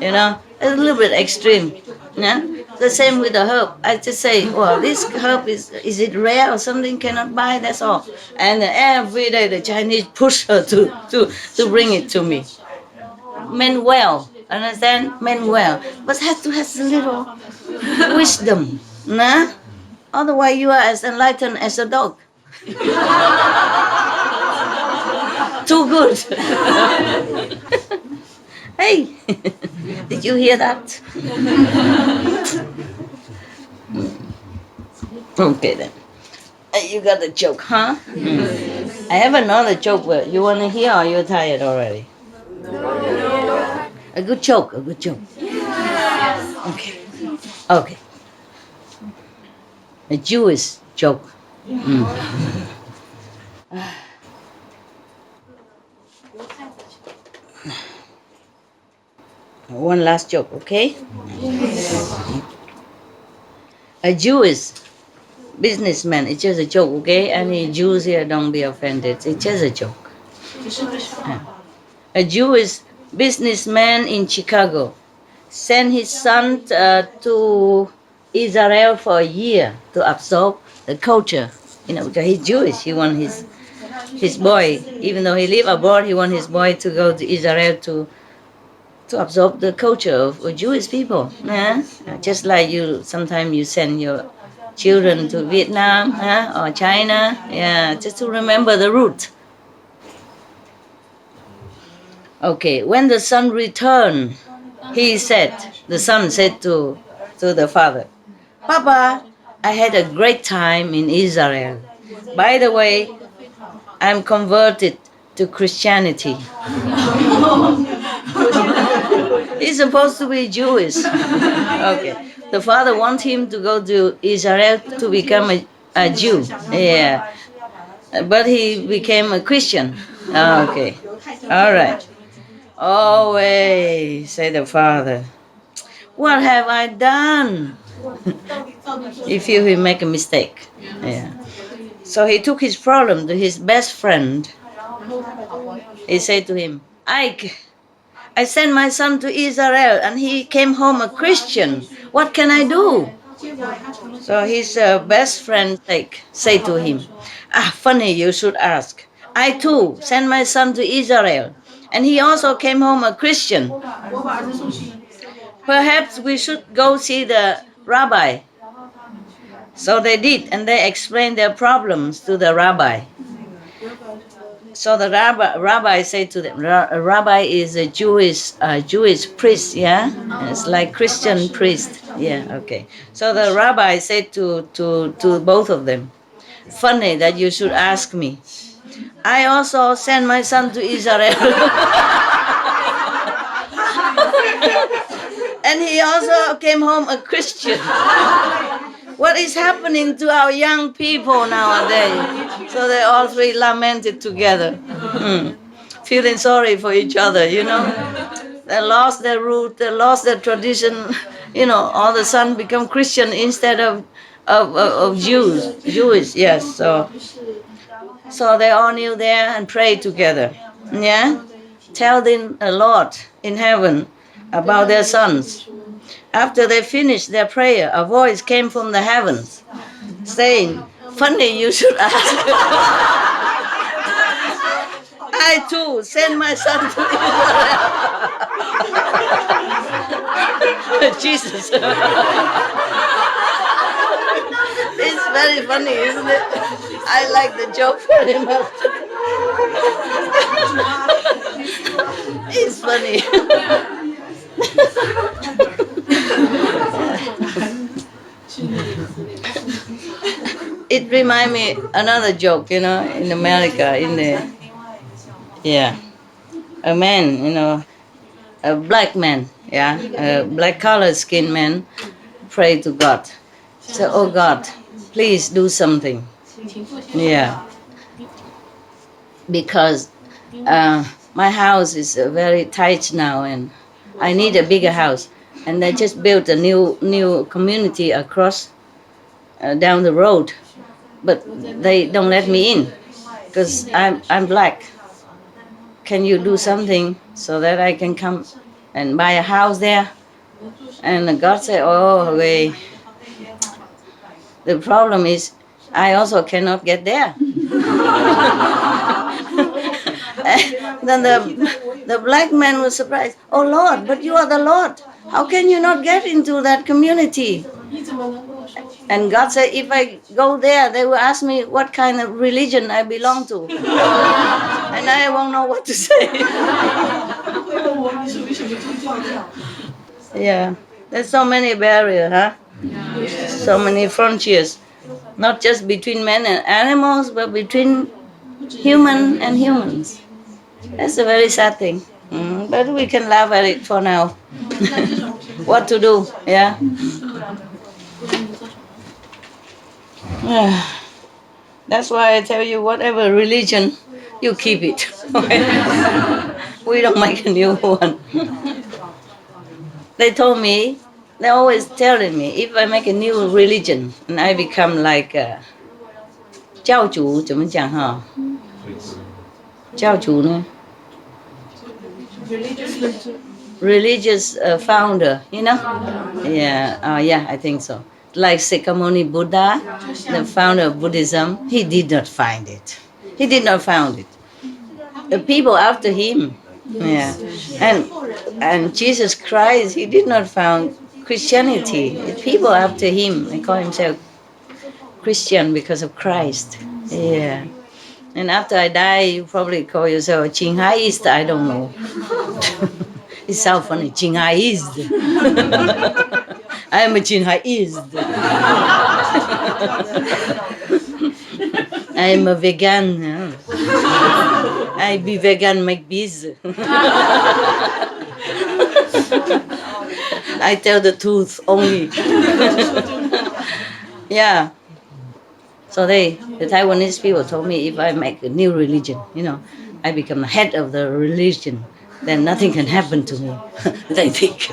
You know, it's a little bit extreme. Yeah? The same with the herb. I just say, well, this herb is it rare or something cannot buy? That's all. And every day the Chinese push her to bring it to me. Meant well, understand? Meant well, but has to have a little. wisdom. Nah? Otherwise you are as enlightened as a dog. Too good. Hey, did you hear that? Okay then. You got a joke, huh? I have another joke, but you want to hear or you're tired already? A good joke, a good joke. Okay. Okay. A Jewish joke. One last joke, okay? A Jewish businessman, it's just a joke, okay? Any Jews here, don't be offended. It's just a joke. A Jewish businessman in Chicago sent his son to Israel for a year to absorb the culture. You know, because he's Jewish. He wants his boy, even though he live abroad, he wants his boy to go to Israel to absorb the culture of Jewish people. Just like you, sometimes you send your children to Vietnam or China, just to remember the root. Okay, when the son returned, the son said to the father, "Papa, I had a great time in Israel. By the way, I'm converted to Christianity." He's supposed to be Jewish. Okay. The father wants him to go to Israel to become a Jew. Yeah. But he became a Christian. Okay. All right. Oh, wait, said the father. What have I done? He feels he make a mistake. Yeah. So he took his problem to his best friend. He said to him, "Ike, I sent my son to Israel and he came home a Christian. What can I do?" So his best friend said to him, "Funny you should ask. I too sent my son to Israel and he also came home a Christian. Perhaps we should go see the rabbi." So they did, and they explained their problems to the rabbi. So the rabbi said to them, a rabbi is a Jewish priest, yeah? It's like Christian priest, yeah, okay. So the rabbi said to both of them, "Funny that you should ask me. I also sent my son to Israel." And he also came home a Christian. What is happening to our young people nowadays? So they all three lamented together, feeling sorry for each other, you know. They lost their root, they lost their tradition, you know, all of a sudden become Christian instead of Jewish, yes. So they all kneel there and pray together, yeah? Telling the Lord in heaven about their sons. After they finished their prayer, a voice came from the heavens saying, "Funny you should ask. I too sent my son to Israel." Jesus. It's very funny, isn't it? I like the joke very much. It's funny. It reminds me another joke, you know, in America, a man, you know, a black man, a black color skinned man prayed to God. So, "Oh God, please do something." Yeah. Because my house is very tight now and I need a bigger house. And they just built a new community across down the road, but they don't let me in because I'm black. Can you do something so that I can come and buy a house there? And God said, "Oh, wait. The problem is I also cannot get there." Then the black man was surprised. "Oh Lord, but you are the Lord. How can you not get into that community? And God said, if I go there, they will ask me what kind of religion I belong to. And I won't know what to say. Yeah, there's so many barriers, huh? So many frontiers, not just between men and animals, but between human and humans. That's a very sad thing. But we can laugh at it for now. What to do, yeah? That's why I tell you, whatever religion, you keep it. We don't make a new one. They told me, they're always telling me, if I make a new religion and I become like 教主怎么讲哈？教主呢？ religious founder, you know? Yeah, yeah, I think so. Like Sakyamuni Buddha, the founder of Buddhism, he did not find it. He did not found it. The people after him, yeah. And Jesus Christ, he did not found Christianity. The people after him, they call himself Christian because of Christ. Yeah. And after I die, you probably call yourself a Qinghaist, I don't know. It sounds funny, Qinghaist. I am a Qinghaist. I am a vegan. I be vegan, make bees. I tell the truth only. Yeah. So the Taiwanese people told me, if I make a new religion, you know, I become the head of the religion, then nothing can happen to me. They think.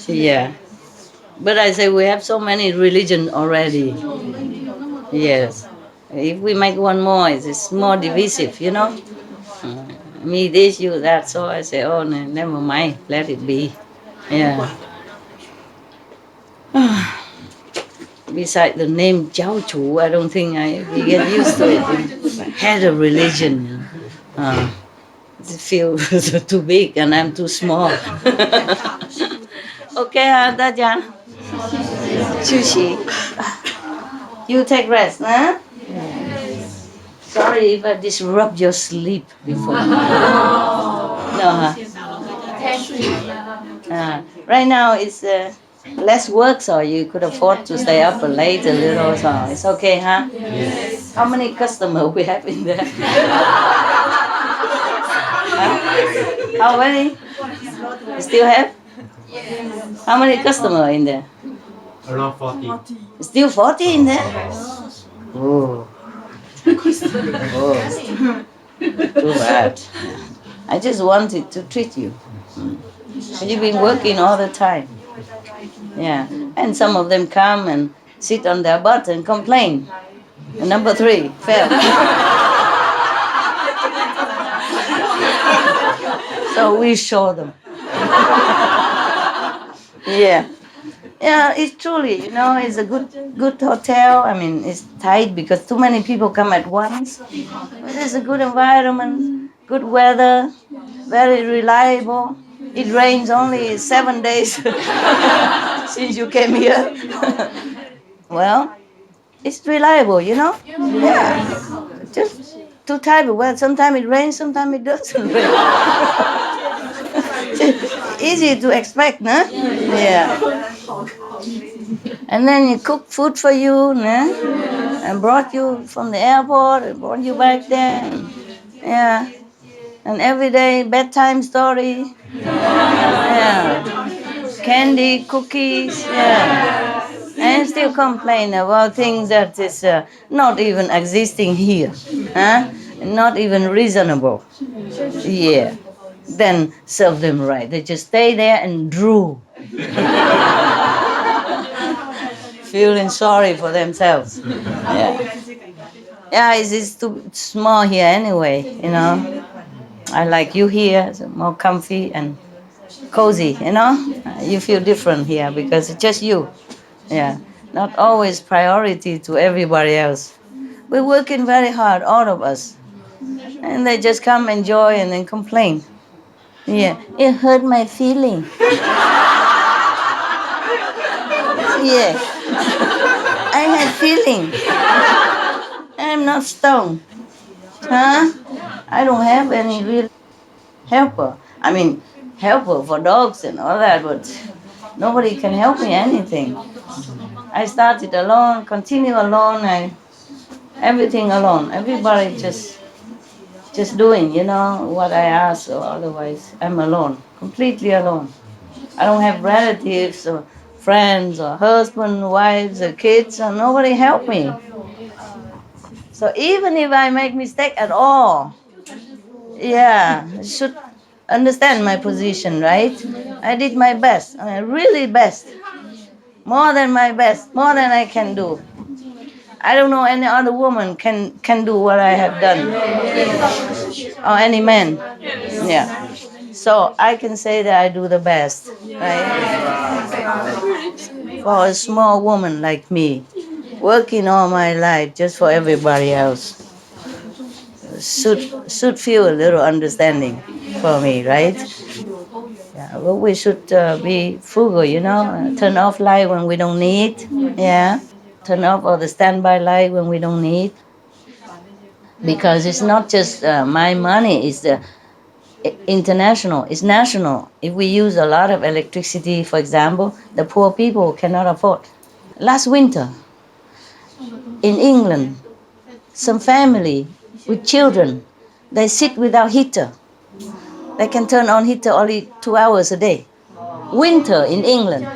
Yeah. But I say we have so many religions already. Yes. If we make one more, it's more divisive, you know. Me this, you that. So I say, oh, never mind, let it be. Yeah. Besides the name Jiao Chu, I don't think we get used to it. Head of religion. It feels too big and I'm too small. Okay, 大家休息. You take rest, huh? Sorry if I disrupt your sleep before. No, huh? Right now it's less work, so you could afford to stay up late a little, so it's okay, huh? Yes. How many customers we have in there? Huh? How many? You still have? How many customers in there? Around 40. Still 40 in there? Oh. Oh. Too bad. I just wanted to treat you. But you've been working all the time. Yeah. And some of them come and sit on their butt and complain. And number 3, fail. So we show them. Yeah. Yeah, it's truly, you know, it's a good hotel. I mean, it's tight because too many people come at once. But it's a good environment, good weather, very reliable. It rains only 7 days since you came here. Well, it's reliable, you know? Yeah. Just two types of weather. Sometimes it rains, sometimes it doesn't rain. Easy to expect, no? Yeah. And then you cook food for you, no? And brought you from the airport, and brought you back there. Yeah. And every day bedtime story. Yeah. Candy, cookies, yeah. And still complain about things that is not even existing here. Huh? Not even reasonable. Yeah. Then serve them right. They just stay there and drool. Feeling sorry for themselves. Yeah. Yeah, it's too small here anyway, you know. I like you here, it's more comfy and cozy, you know. You feel different here because it's just you. Yeah. Not always priority to everybody else. We're working very hard, all of us. And they just come enjoy and then complain. Yeah, it hurt my feeling. Yeah, I have feeling. I'm not stoned. Huh? I don't have any real helper. I mean, helper for dogs and all that, but nobody can help me anything. I started alone, continue alone, everything alone. Everybody just doing, what I ask, or otherwise I'm alone, completely alone. I don't have relatives or friends or husband, wives or kids, or nobody help me. So even if I make mistake at all, yeah, you should understand my position, right? I did my best, really best, more than my best, more than I can do. I don't know any other woman can do what I have done, or any man. Yeah. So I can say that I do the best, right? For a small woman like me, working all my life just for everybody else, should feel a little understanding for me, right? Yeah, well, we should be frugal, turn off light when we don't need. Yeah, turn off all the standby light when we don't need. Because it's not just my money, it's international, it's national. If we use a lot of electricity, for example, the poor people cannot afford. Last winter, in England, some family with children, they sit without heater. They can turn on heater only 2 hours a day. Winter in England.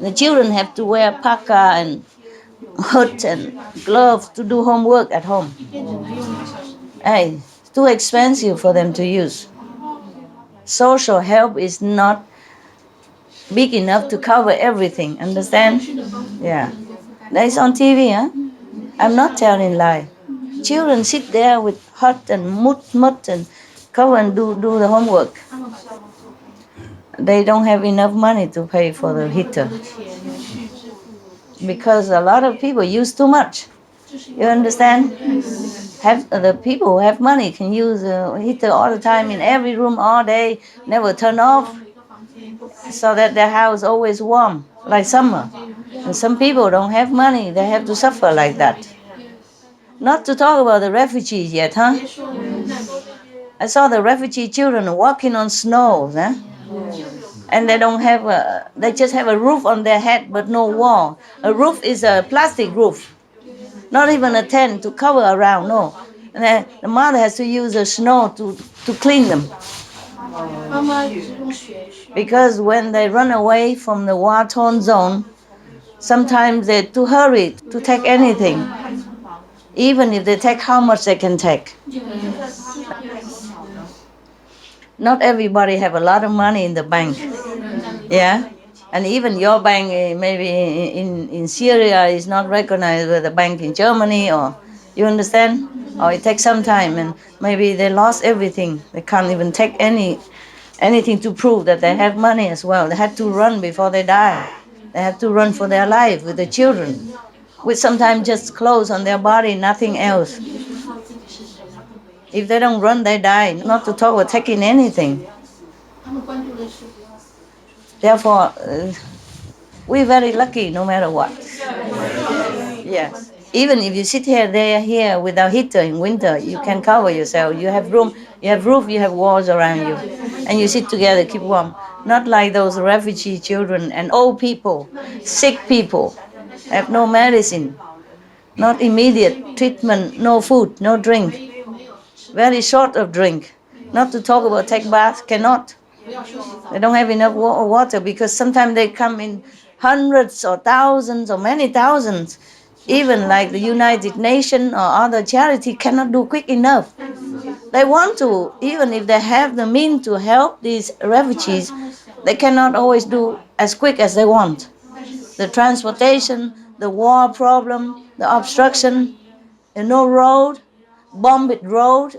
The children have to wear parka and hood and gloves to do homework at home. Hey, it's too expensive for them to use. Social help is not big enough to cover everything, understand? Yeah. That's on TV, huh? I'm not telling lie. Children sit there with hot and mud and cover and do the homework. They don't have enough money to pay for the heater. Because a lot of people use too much. You understand? Have the people who have money can use a heater all the time in every room all day, never turn off, so that their house always warm, like summer. And some people don't have money, they have to suffer like that. Not to talk about the refugees yet, huh? I saw the refugee children walking on snow, huh? And they don't have they just have a roof on their head but no wall. A roof is a plastic roof, not even a tent to cover around, no. And then the mother has to use the snow to clean them. Because when they run away from the war-torn zone, sometimes they're too hurried to take anything, even if they take how much they can take. Not everybody have a lot of money in the bank. Yeah? And even your bank, maybe in Syria, is not recognized with the bank in Germany, or you understand? Or it takes some time, and maybe they lost everything. They can't even take anything to prove that they have money as well. They had to run before they die. They have to run for their life with the children, with sometimes just clothes on their body, nothing else. If they don't run, they die. Not to talk about taking anything. Therefore, we're very lucky no matter what. Yes. Even if you sit here without heater in winter, you can cover yourself. You have room, you have roof, you have walls around you. And you sit together, keep warm. Not like those refugee children and old people, sick people, have no medicine, not immediate treatment, no food, no drink. Very short of drink. Not to talk about take bath, cannot. They don't have enough water because sometimes they come in hundreds or thousands or many thousands. Even like the United Nations or other charity cannot do quick enough. They want to, even if they have the means to help these refugees, they cannot always do as quick as they want. The transportation, the war problem, the obstruction, no road, bombed road,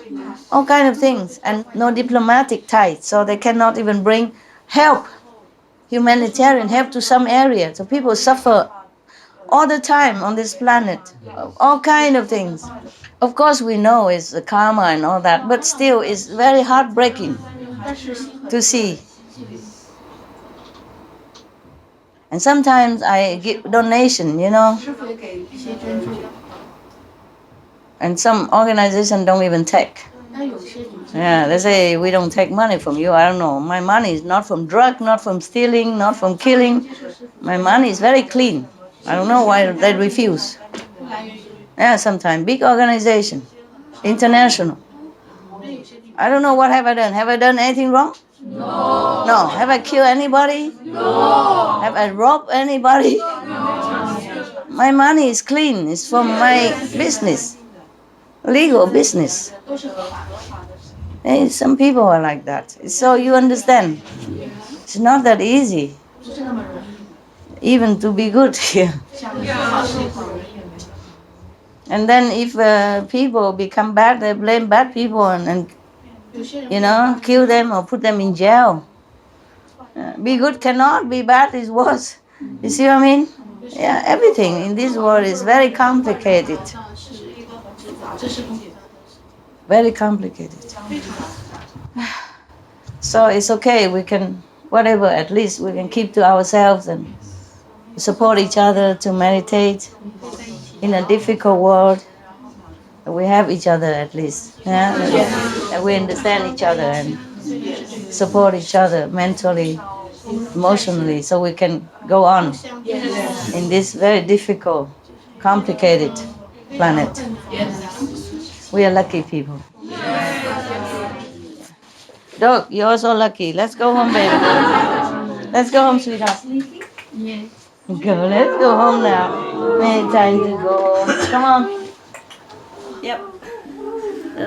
all kind of things, and no diplomatic ties, so they cannot even bring help, humanitarian help to some areas. So people suffer all the time on this planet, all kind of things. Of course we know it's the karma and all that, but still it's very heartbreaking. to see. And sometimes I give donation, you know, 师傅也给一些捐助， and some organization don't even take. 那有些组织 Yeah, they say we don't take money from you. I don't know. My money is not from drug, not from stealing, not from killing. My money is very clean. I don't know why they refuse. 不来源于， Yeah, sometimes big organization, international. 那有些地方 I don't know what have I done. Have I done anything wrong? No. No. Have I killed anybody? No. Have I robbed anybody? My money is clean. It's from my business, legal business. 都是合法的。 Hey, some people are like that. So you understand, it's not that easy, 不是那么容易， even to be good here. 想做好事好人也没有。 And then if people become bad, they blame bad people and 有些人 you know, kill them or put them in jail. Be good cannot, be bad is worse. You see what I mean? Yeah, everything in this world is very complicated. 是一个很复杂，这是很简单的东西， Very complicated. 非常复杂。 So it's okay, we can, whatever, at least we can keep to ourselves and support each other to meditate in a difficult world. We have each other at least. Yeah? And we understand each other and support each other mentally, emotionally, so we can go on in this very difficult, complicated planet. We are lucky people. Dog, you're also lucky. Let's go home, baby. Let's go home, sweetheart. Go, let's go home now. Many time to go home. Come on. Yep.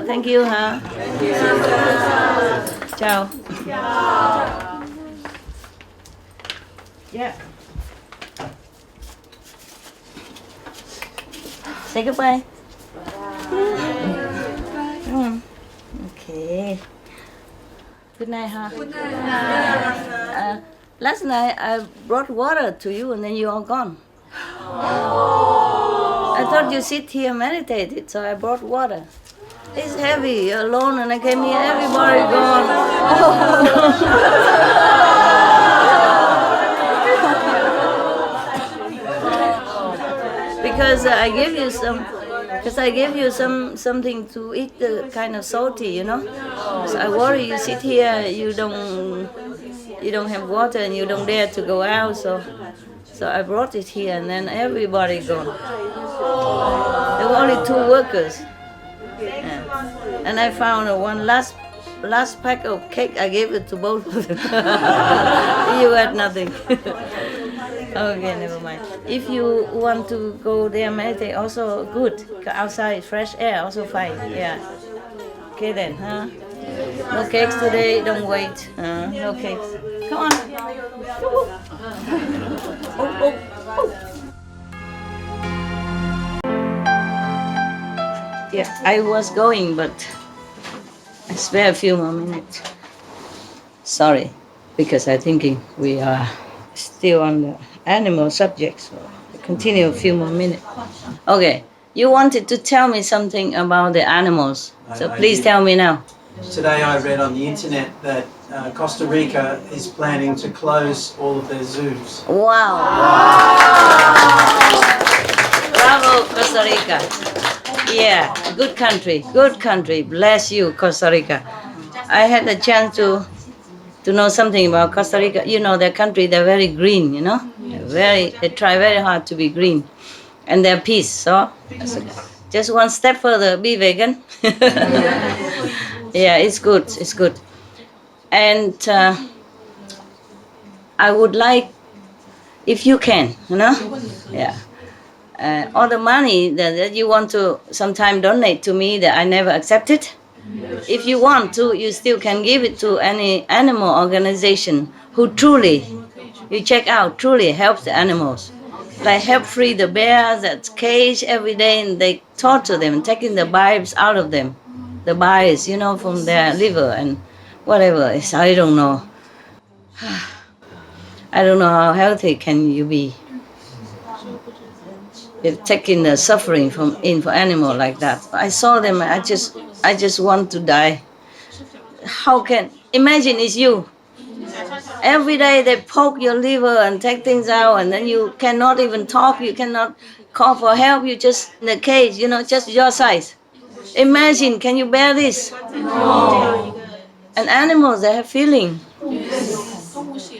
Thank you, huh? Ciao. Yeah. Say goodbye. Okay. Good night, huh? Good night. Last night I brought water to you and then you all gone. I thought you sit here and meditated, so I brought water. It's heavy, you're alone, and I came here, everybody gone. Because I gave you something to eat, kind of salty, you know. So I worry you sit here, you don't have water and you don't dare to go out, so I brought it here and then everybody gone. There were only 2 workers. Yeah. And I found one last pack of cake, I gave it to both of them. You had nothing. Okay, never mind. If you want to go there meditate, also good. Outside, fresh air, also fine. Yeah. Okay then, huh? No cakes today, don't wait. No cakes. Come on. Yeah, I was going, but I spare a few more minutes. Sorry, because I'm thinking we are still on the animal subject, so we continue a few more minutes. Okay, you wanted to tell me something about the animals, so please tell me now. Today I read on the internet that Costa Rica is planning to close all of their zoos. Wow! Bravo, Costa Rica. Yeah, good country. Bless you, Costa Rica. I had a chance to know something about Costa Rica. You know, their country, they're very green, you know. They try very hard to be green. And they're peace, so just one step further, be vegan. Yeah, it's good. And I would like, if you can, you know, yeah. All the money that you want to sometime donate to me that I never accepted, if you want to, you still can give it to any animal organization who truly, you check out, truly helps the animals. Like help free the bears that's caged every day and they torture them, taking the bibes out of them. The bile, you know, from their liver and whatever. I don't know. I don't know how healthy can you be. If taking the suffering from in for animal like that. I saw them. I just want to die. How can Imagine it's you. Every day they poke your liver and take things out, and then you cannot even talk, you cannot call for help, you just in a cage, just your size. Imagine, can you bear this? And animals, they have feeling.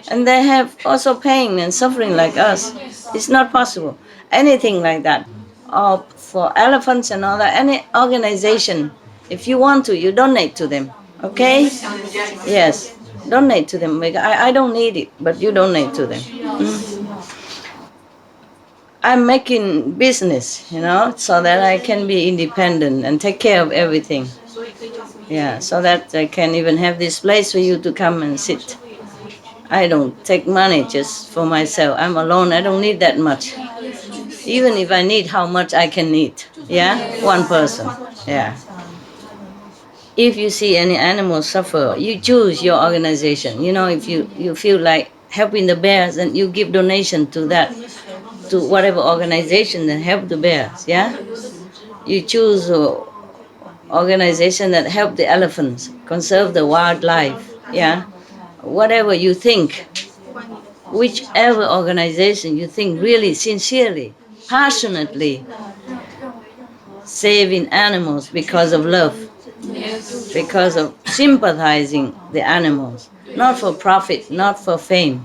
And they have also pain and suffering like us. It's not possible. Anything like that. Or for elephants and all that, any organization, if you want to, you donate to them. Okay? Yes. Donate to them. I don't need it, but you donate to them. I'm making business, so that I can be independent and take care of everything. Yeah, so that I can even have this place for you to come and sit. I don't take money just for myself. I'm alone. I don't need that much. Even if I need, how much I can need. Yeah? One person. Yeah. If you see any animal suffer, you choose your organization. If you feel like helping the bears, then you give donation to that, to whatever organization that help the bears. Yeah? You choose organization that help the elephants, conserve the wildlife. Yeah? Whatever you think, whichever organization you think really sincerely, passionately saving animals because of love, because of sympathizing the animals, not for profit, not for fame.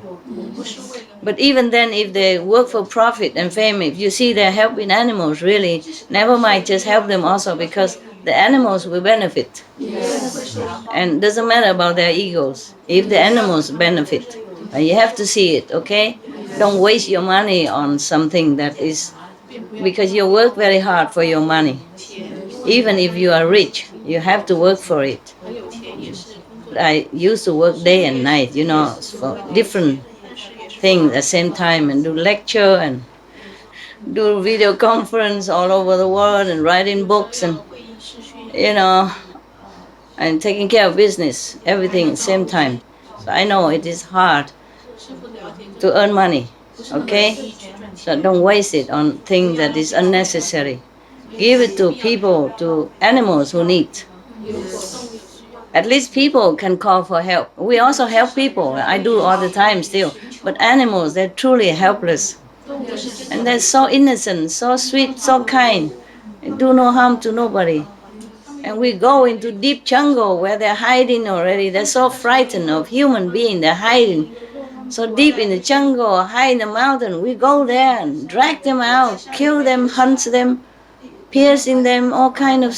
But even then, if they work for profit and fame, if you see they're helping animals, really, never mind, just help them also, because the animals will benefit. And doesn't matter about their egos, if the animals benefit. You have to see it, okay? Don't waste your money on something that is, because you work very hard for your money. Even if you are rich, you have to work for it. I used to work day and night, for different things at the same time, and do lecture and do video conference all over the world and writing books and, and taking care of business, everything at the same time. So I know it is hard to earn money, okay? So don't waste it on things that is unnecessary. Give it to people, to animals who need. At least people can call for help. We also help people. I do all the time still. But animals, they're truly helpless. And they're so innocent, so sweet, so kind. They do no harm to nobody. And we go into deep jungle where they're hiding already. They're so frightened of human being. They're hiding so deep in the jungle, high in the mountain. We go there and drag them out, kill them, hunt them, piercing them, all kind of.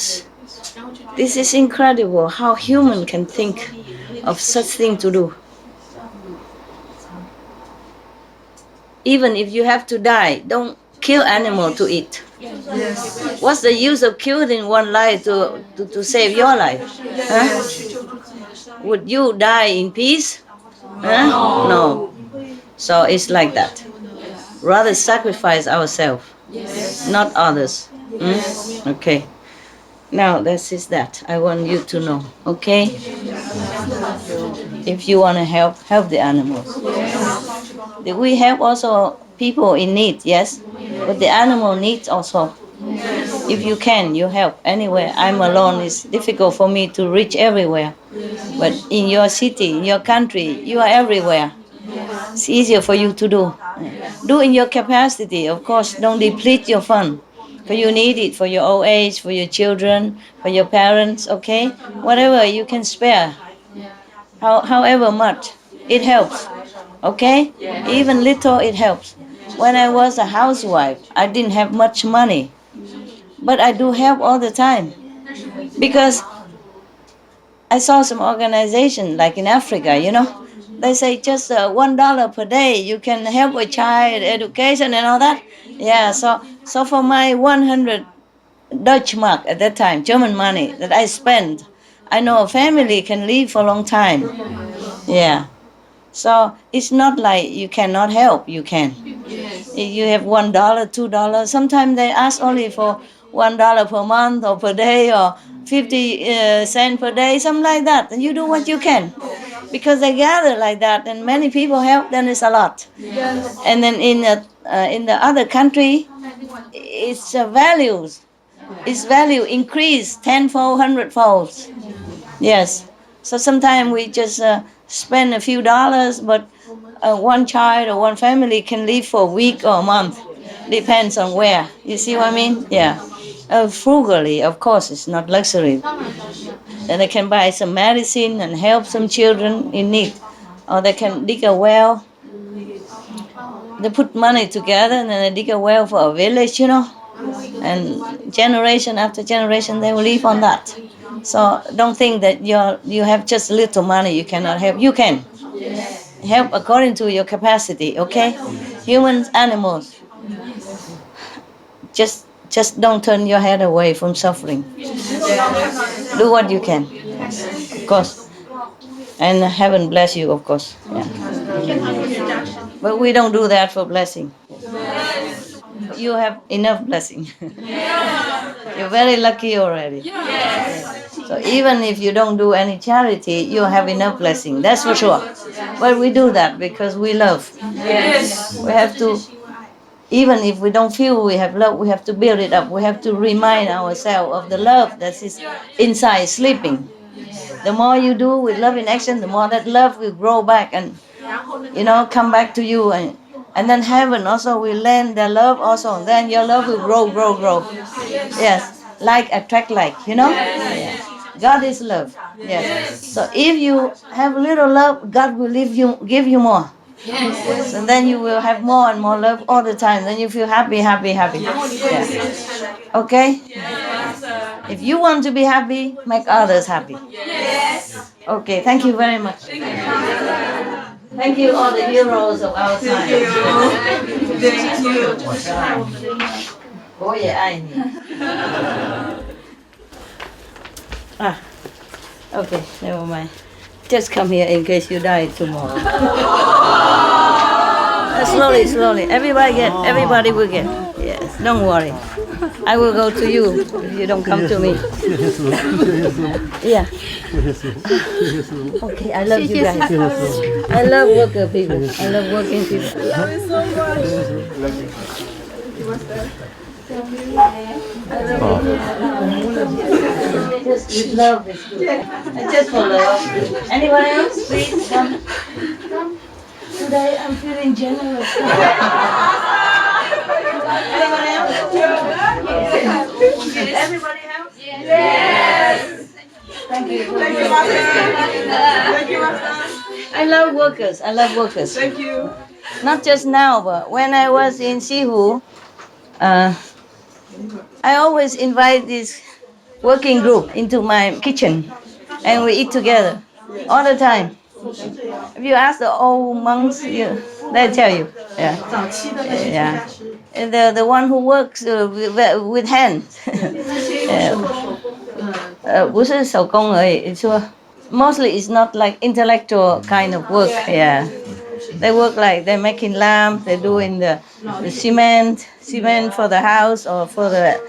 This is incredible how human can think of such thing to do. Even if you have to die, don't kill animal to eat. What's the use of killing one life to save your life? Huh? Would you die in peace? Huh? No. So it's like that. Rather sacrifice ourselves, not others. Okay. Now this is that. I want you to know. Okay? If you want to help the animals. We help also people in need, yes? But the animal needs also. If you can, you help anywhere. I'm alone. It's difficult for me to reach everywhere. But in your city, in your country, you are everywhere. It's easier for you to do. Do in your capacity. Of course, don't deplete your fund. Because you need it for your old age, for your children, for your parents, okay? Whatever you can spare. However much, it helps. Okay? Even little, it helps. When I was a housewife, I didn't have much money. But I do help all the time. Because I saw some organization, like in Africa, they say just $1 per day, you can help a child education and all that. Yeah, so for my 100 Dutch mark at that time, German money that I spent, I know a family can live for a long time. Yeah. So it's not like you cannot help, you can. If you have $1, $2, sometimes they ask only for $1 per month or per day or 50 cents per day, something like that. And you do what you can. Because they gather like that and many people help, then it's a lot. And then in the other country, its values, its value increase tenfold, hundredfold. Yes. So sometimes we just spend a few dollars, but one child or one family can live for a week or a month. Depends on where. You see what I mean? Yeah. Frugally, of course, it's not luxury. Then they can buy some medicine and help some children in need. Or they can dig a well. They put money together and then they dig a well for a village, and generation after generation they will live on that. So don't think that you have just little money, you cannot help. You can help according to your capacity, okay? Humans, animals. Just don't turn your head away from suffering. Do what you can, of course. And heaven bless you, of course. Yeah. But we don't do that for blessing. You have enough blessing. You're very lucky already. So even if you don't do any charity, you have enough blessing. That's for sure. But we do that because we love. We have to, even if we don't feel we have love, we have to build it up. We have to remind ourselves of the love that is inside sleeping. The more you do with love in action, the more that love will grow back and come back to you, and then heaven also will lend their love also, and then your love will grow. Yes, like attract like, Yes. God is love. Yes. So if you have little love, God will give you more. Yes. And then you will have more and more love all the time. Then you feel happy. Yes. Okay? Yes. If you want to be happy, make others happy. Yes. Okay, thank you very much. Thank you, all the heroes of our time. Thank you. Bố về ai nhỉ? Okay, never mind. Just come here in case you die tomorrow. Slowly. Everybody will get. Yes, don't worry. I will go to you if you don't come to me. Yeah. Okay, I love you guys. I love worker people. I love working people. Love you so much. Just love is good. Just for love. Anyone else? Please come. Today I'm feeling generous. Anyone else? Everybody else? Yes. Thank you. Thank you, Master. Thank you, Master. I love workers. Thank you. Not just now, but when I was in Sihu, I always invite this working group into my kitchen, and we eat together all the time. If you ask the old monks, they tell you. Yeah. And the one who works with hands. 不是手工而已，说 mostly it's not like intellectual kind of work. Yeah. They work like they're making lamp, they're doing the cement for the house or for the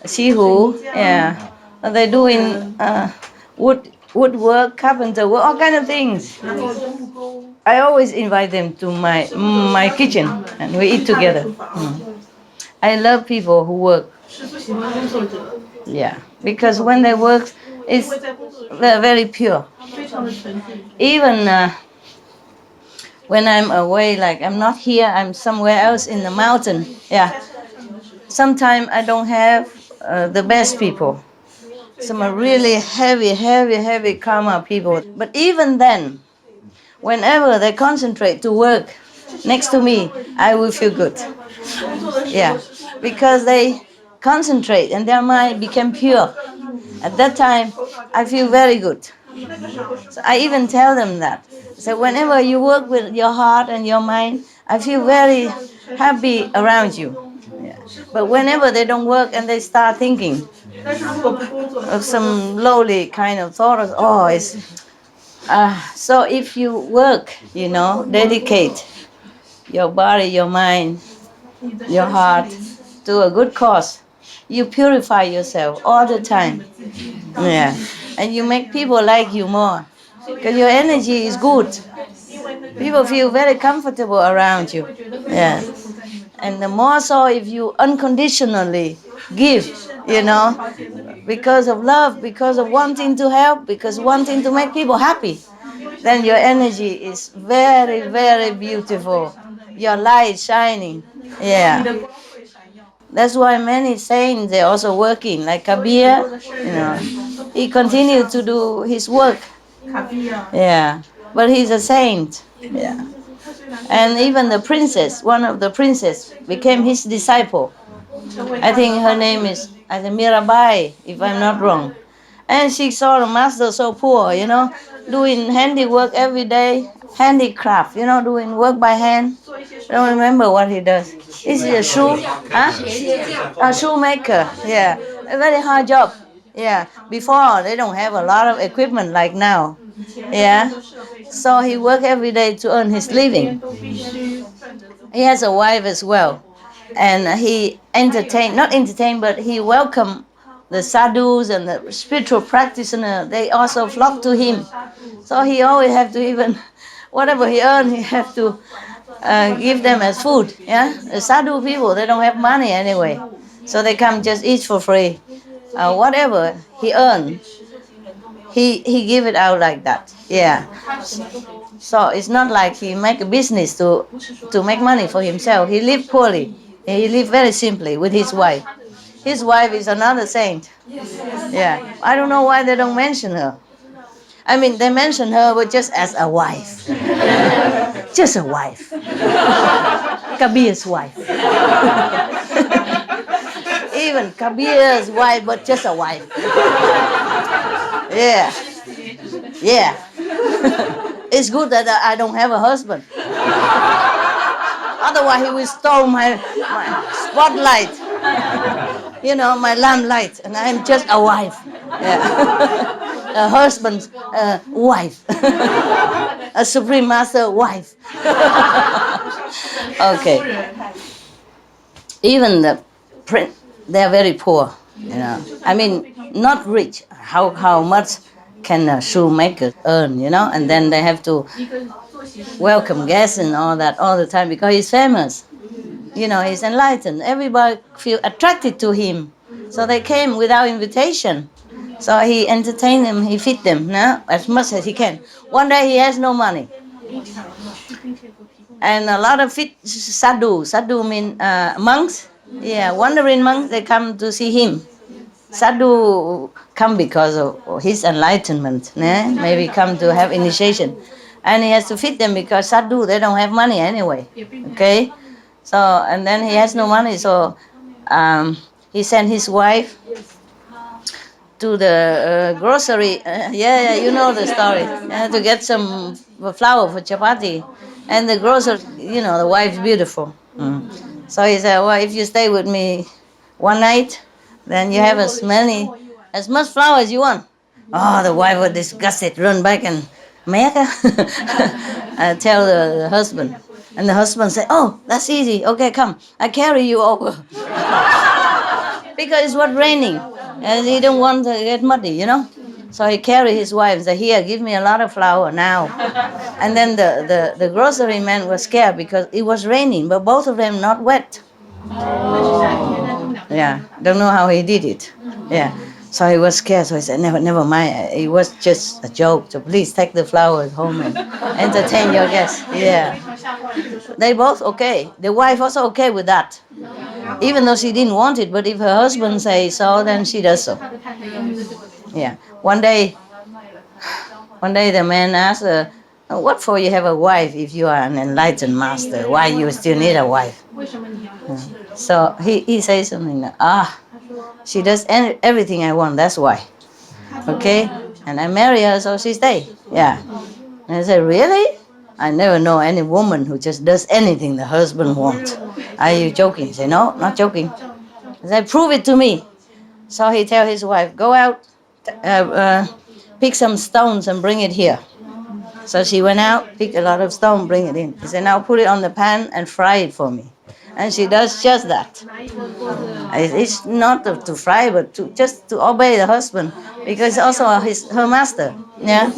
sihu. Yeah. And they're doing woodwork, carpenter work, all kind of things. I always invite them to my kitchen and we eat together. I love people who work. Yeah, because when they work, they're very pure. Even when I'm away, like I'm not here, I'm somewhere else in the mountain. Yeah. Sometimes I don't have the best people. Some are really heavy karma people. But even then, whenever they concentrate to work next to me, I will feel good. Yeah, because they concentrate and their mind became pure. At that time, I feel very good. So I even tell them that. So whenever you work with your heart and your mind, I feel very happy around you. Yeah. But whenever they don't work and they start thinking of some lowly kind of thought, so if you work, dedicate your body, your mind, your heart to a good cause, you purify yourself all the time. Yeah. And you make people like you more. Because your energy is good. People feel very comfortable around you. Yeah. And the more so if you unconditionally give, because of love, because of wanting to help, because wanting to make people happy, then your energy is very, very beautiful. Your light shining. Yeah. That's why many saints, they're also working, like Kabir, he continued to do his work. Yeah. But he's a saint. Yeah. And even the princess, one of the princess, became his disciple. I think her name is Mirabai, if I'm not wrong. And she saw the master so poor, doing handiwork every day, handicraft, doing work by hand. I don't remember what he does. Is he a shoe? Huh? A shoemaker, yeah. A very hard job. Yeah. Before, they don't have a lot of equipment like now. Yeah. So he worked every day to earn his living. He has a wife as well. And he not entertained, but he welcomed the sadhus and the spiritual practitioners. They also flock to him. So he always have to, even whatever he earned, he have to give them as food. Yeah, the sadhu people, they don't have money anyway, so they come just eat for free. Whatever he earned, he give it out like that. Yeah. So it's not like he make a business to make money for himself. He lived poorly. He lived very simply with his wife. His wife is another saint. Yeah. I don't know why they don't mention her. I mean, they mention her, but just as a wife. Just a wife. Kabir's wife. Even Kabir's wife, but just a wife. Yeah. Yeah. It's good that I don't have a husband. Otherwise, he will steal my spotlight. My lamplight, and I'm just a wife. Yeah. A husband's wife. A Supreme Master wife. Okay. Even the prince, they're very poor. I mean, not rich. How much can a shoemaker earn? And then they have to welcome guests and all that all the time because he's famous. He's enlightened. Everybody feel attracted to him. So they came without invitation. So he entertained them, he feed them as much as he can. One day he has no money. And a lot of sadhu mean monks. Yeah, wandering monks, they come to see him. Sadhu come because of his enlightenment. Maybe come to have initiation. And he has to feed them because sadhu, they don't have money anyway. Okay? So, and then he has no money, so he sent his wife to the grocery. You know the story. To get some flour for chapati. And the grocer, the wife's beautiful. So he said, well, if you stay with me one night, then you have as much flour as you want. Oh, the wife was disgusted, run back and tell the husband. And the husband said, oh, that's easy. Okay, come. I carry you over. Because it was raining. And he didn't want to get muddy, So he carried his wife and said, here, give me a lot of flour now. And then the grocery man was scared because it was raining, but both of them not wet. Yeah, don't know how he did it. Yeah. So he was scared, so he said, never mind. It was just a joke. So please take the flowers home and entertain your guests. Yeah. They both okay. The wife also okay with that. Even though she didn't want it, but if her husband says so, then she does so. Yeah. One day the man asked her, what for you have a wife if you are an enlightened master? Why you still need a wife? So he says something like, she does everything I want, that's why. Okay? And I marry her, so she stay. Yeah. And I said, really? I never know any woman who just does anything the husband wants. Are you joking? He said, no, not joking. I said, prove it to me. So he tell his wife, go out, pick some stones and bring it here. So she went out, picked a lot of stones, bring it in. He said, now put it on the pan and fry it for me. And she does just that. It's not to fry, but just to obey the husband, because also her master. Yeah.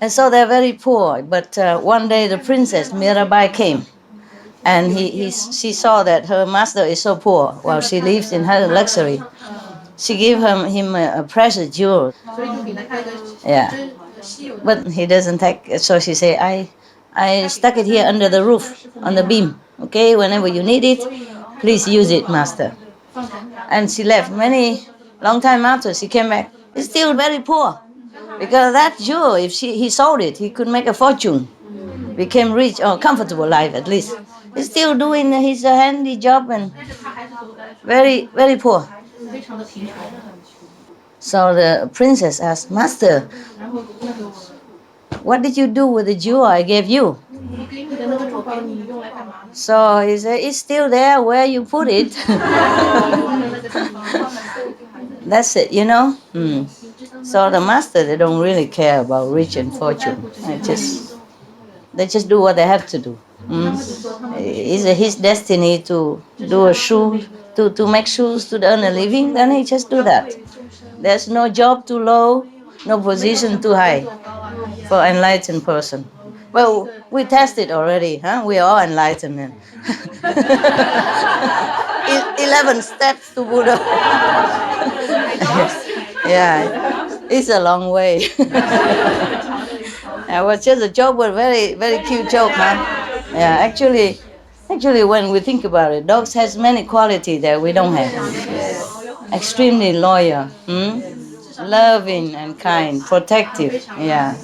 And so they're very poor. But one day the princess Mirabai came, and she saw that her master is so poor while she lives in her luxury. She gave him a precious jewel. 所以就给他开个 Yeah. 稀有的。 But he doesn't take. So she say, I stuck it here under the roof, on the beam. Okay, whenever you need it, please use it, master. And she left long time after she came back. It's still very poor. Because that jewel, if he sold it, he could make a fortune. Became rich or comfortable life at least. He's still doing his handy job and very, very poor. 非常的贫穷。 So the princess asked, Master, 然后那个 what did you do with the jewel I gave you? 我给你的那个珠宝，你用来干嘛？ So he said, it's still there where you put it. That's it, you know. So the master, they don't really care about rich and fortune. They just do what they have to do. Is it his destiny to do a shoe, to make shoes, to earn a living? Then he just do that. There's no job too low, no position too high for enlightened person. Well, we tested already, huh? We are all enlightened. 11 steps to Buddha. Yeah, it's a long way. It was just a joke, but very, very cute joke, huh? Yeah, actually, when we think about it, dogs has many qualities that we don't have. Extremely loyal, loving and kind, protective, yeah,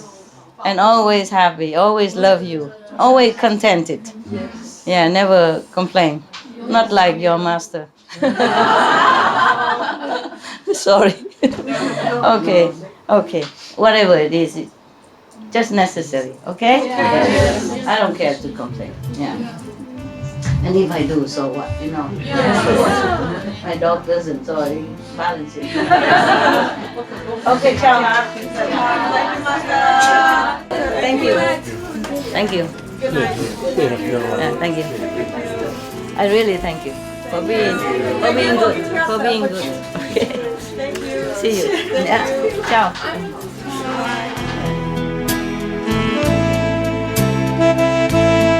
and always happy, always love you, always contented. Yeah, never complain. Not like your master. Sorry. Okay. Whatever it is, it's just necessary. Okay? Yeah. I don't care to complain. Yeah. And if I do, so what? You know. My dog doesn't, so I balance it. Okay, ciao. Thank you. Thank you. Yeah, thank you. I really thank you for being good. Okay. See you. Yeah. Ciao.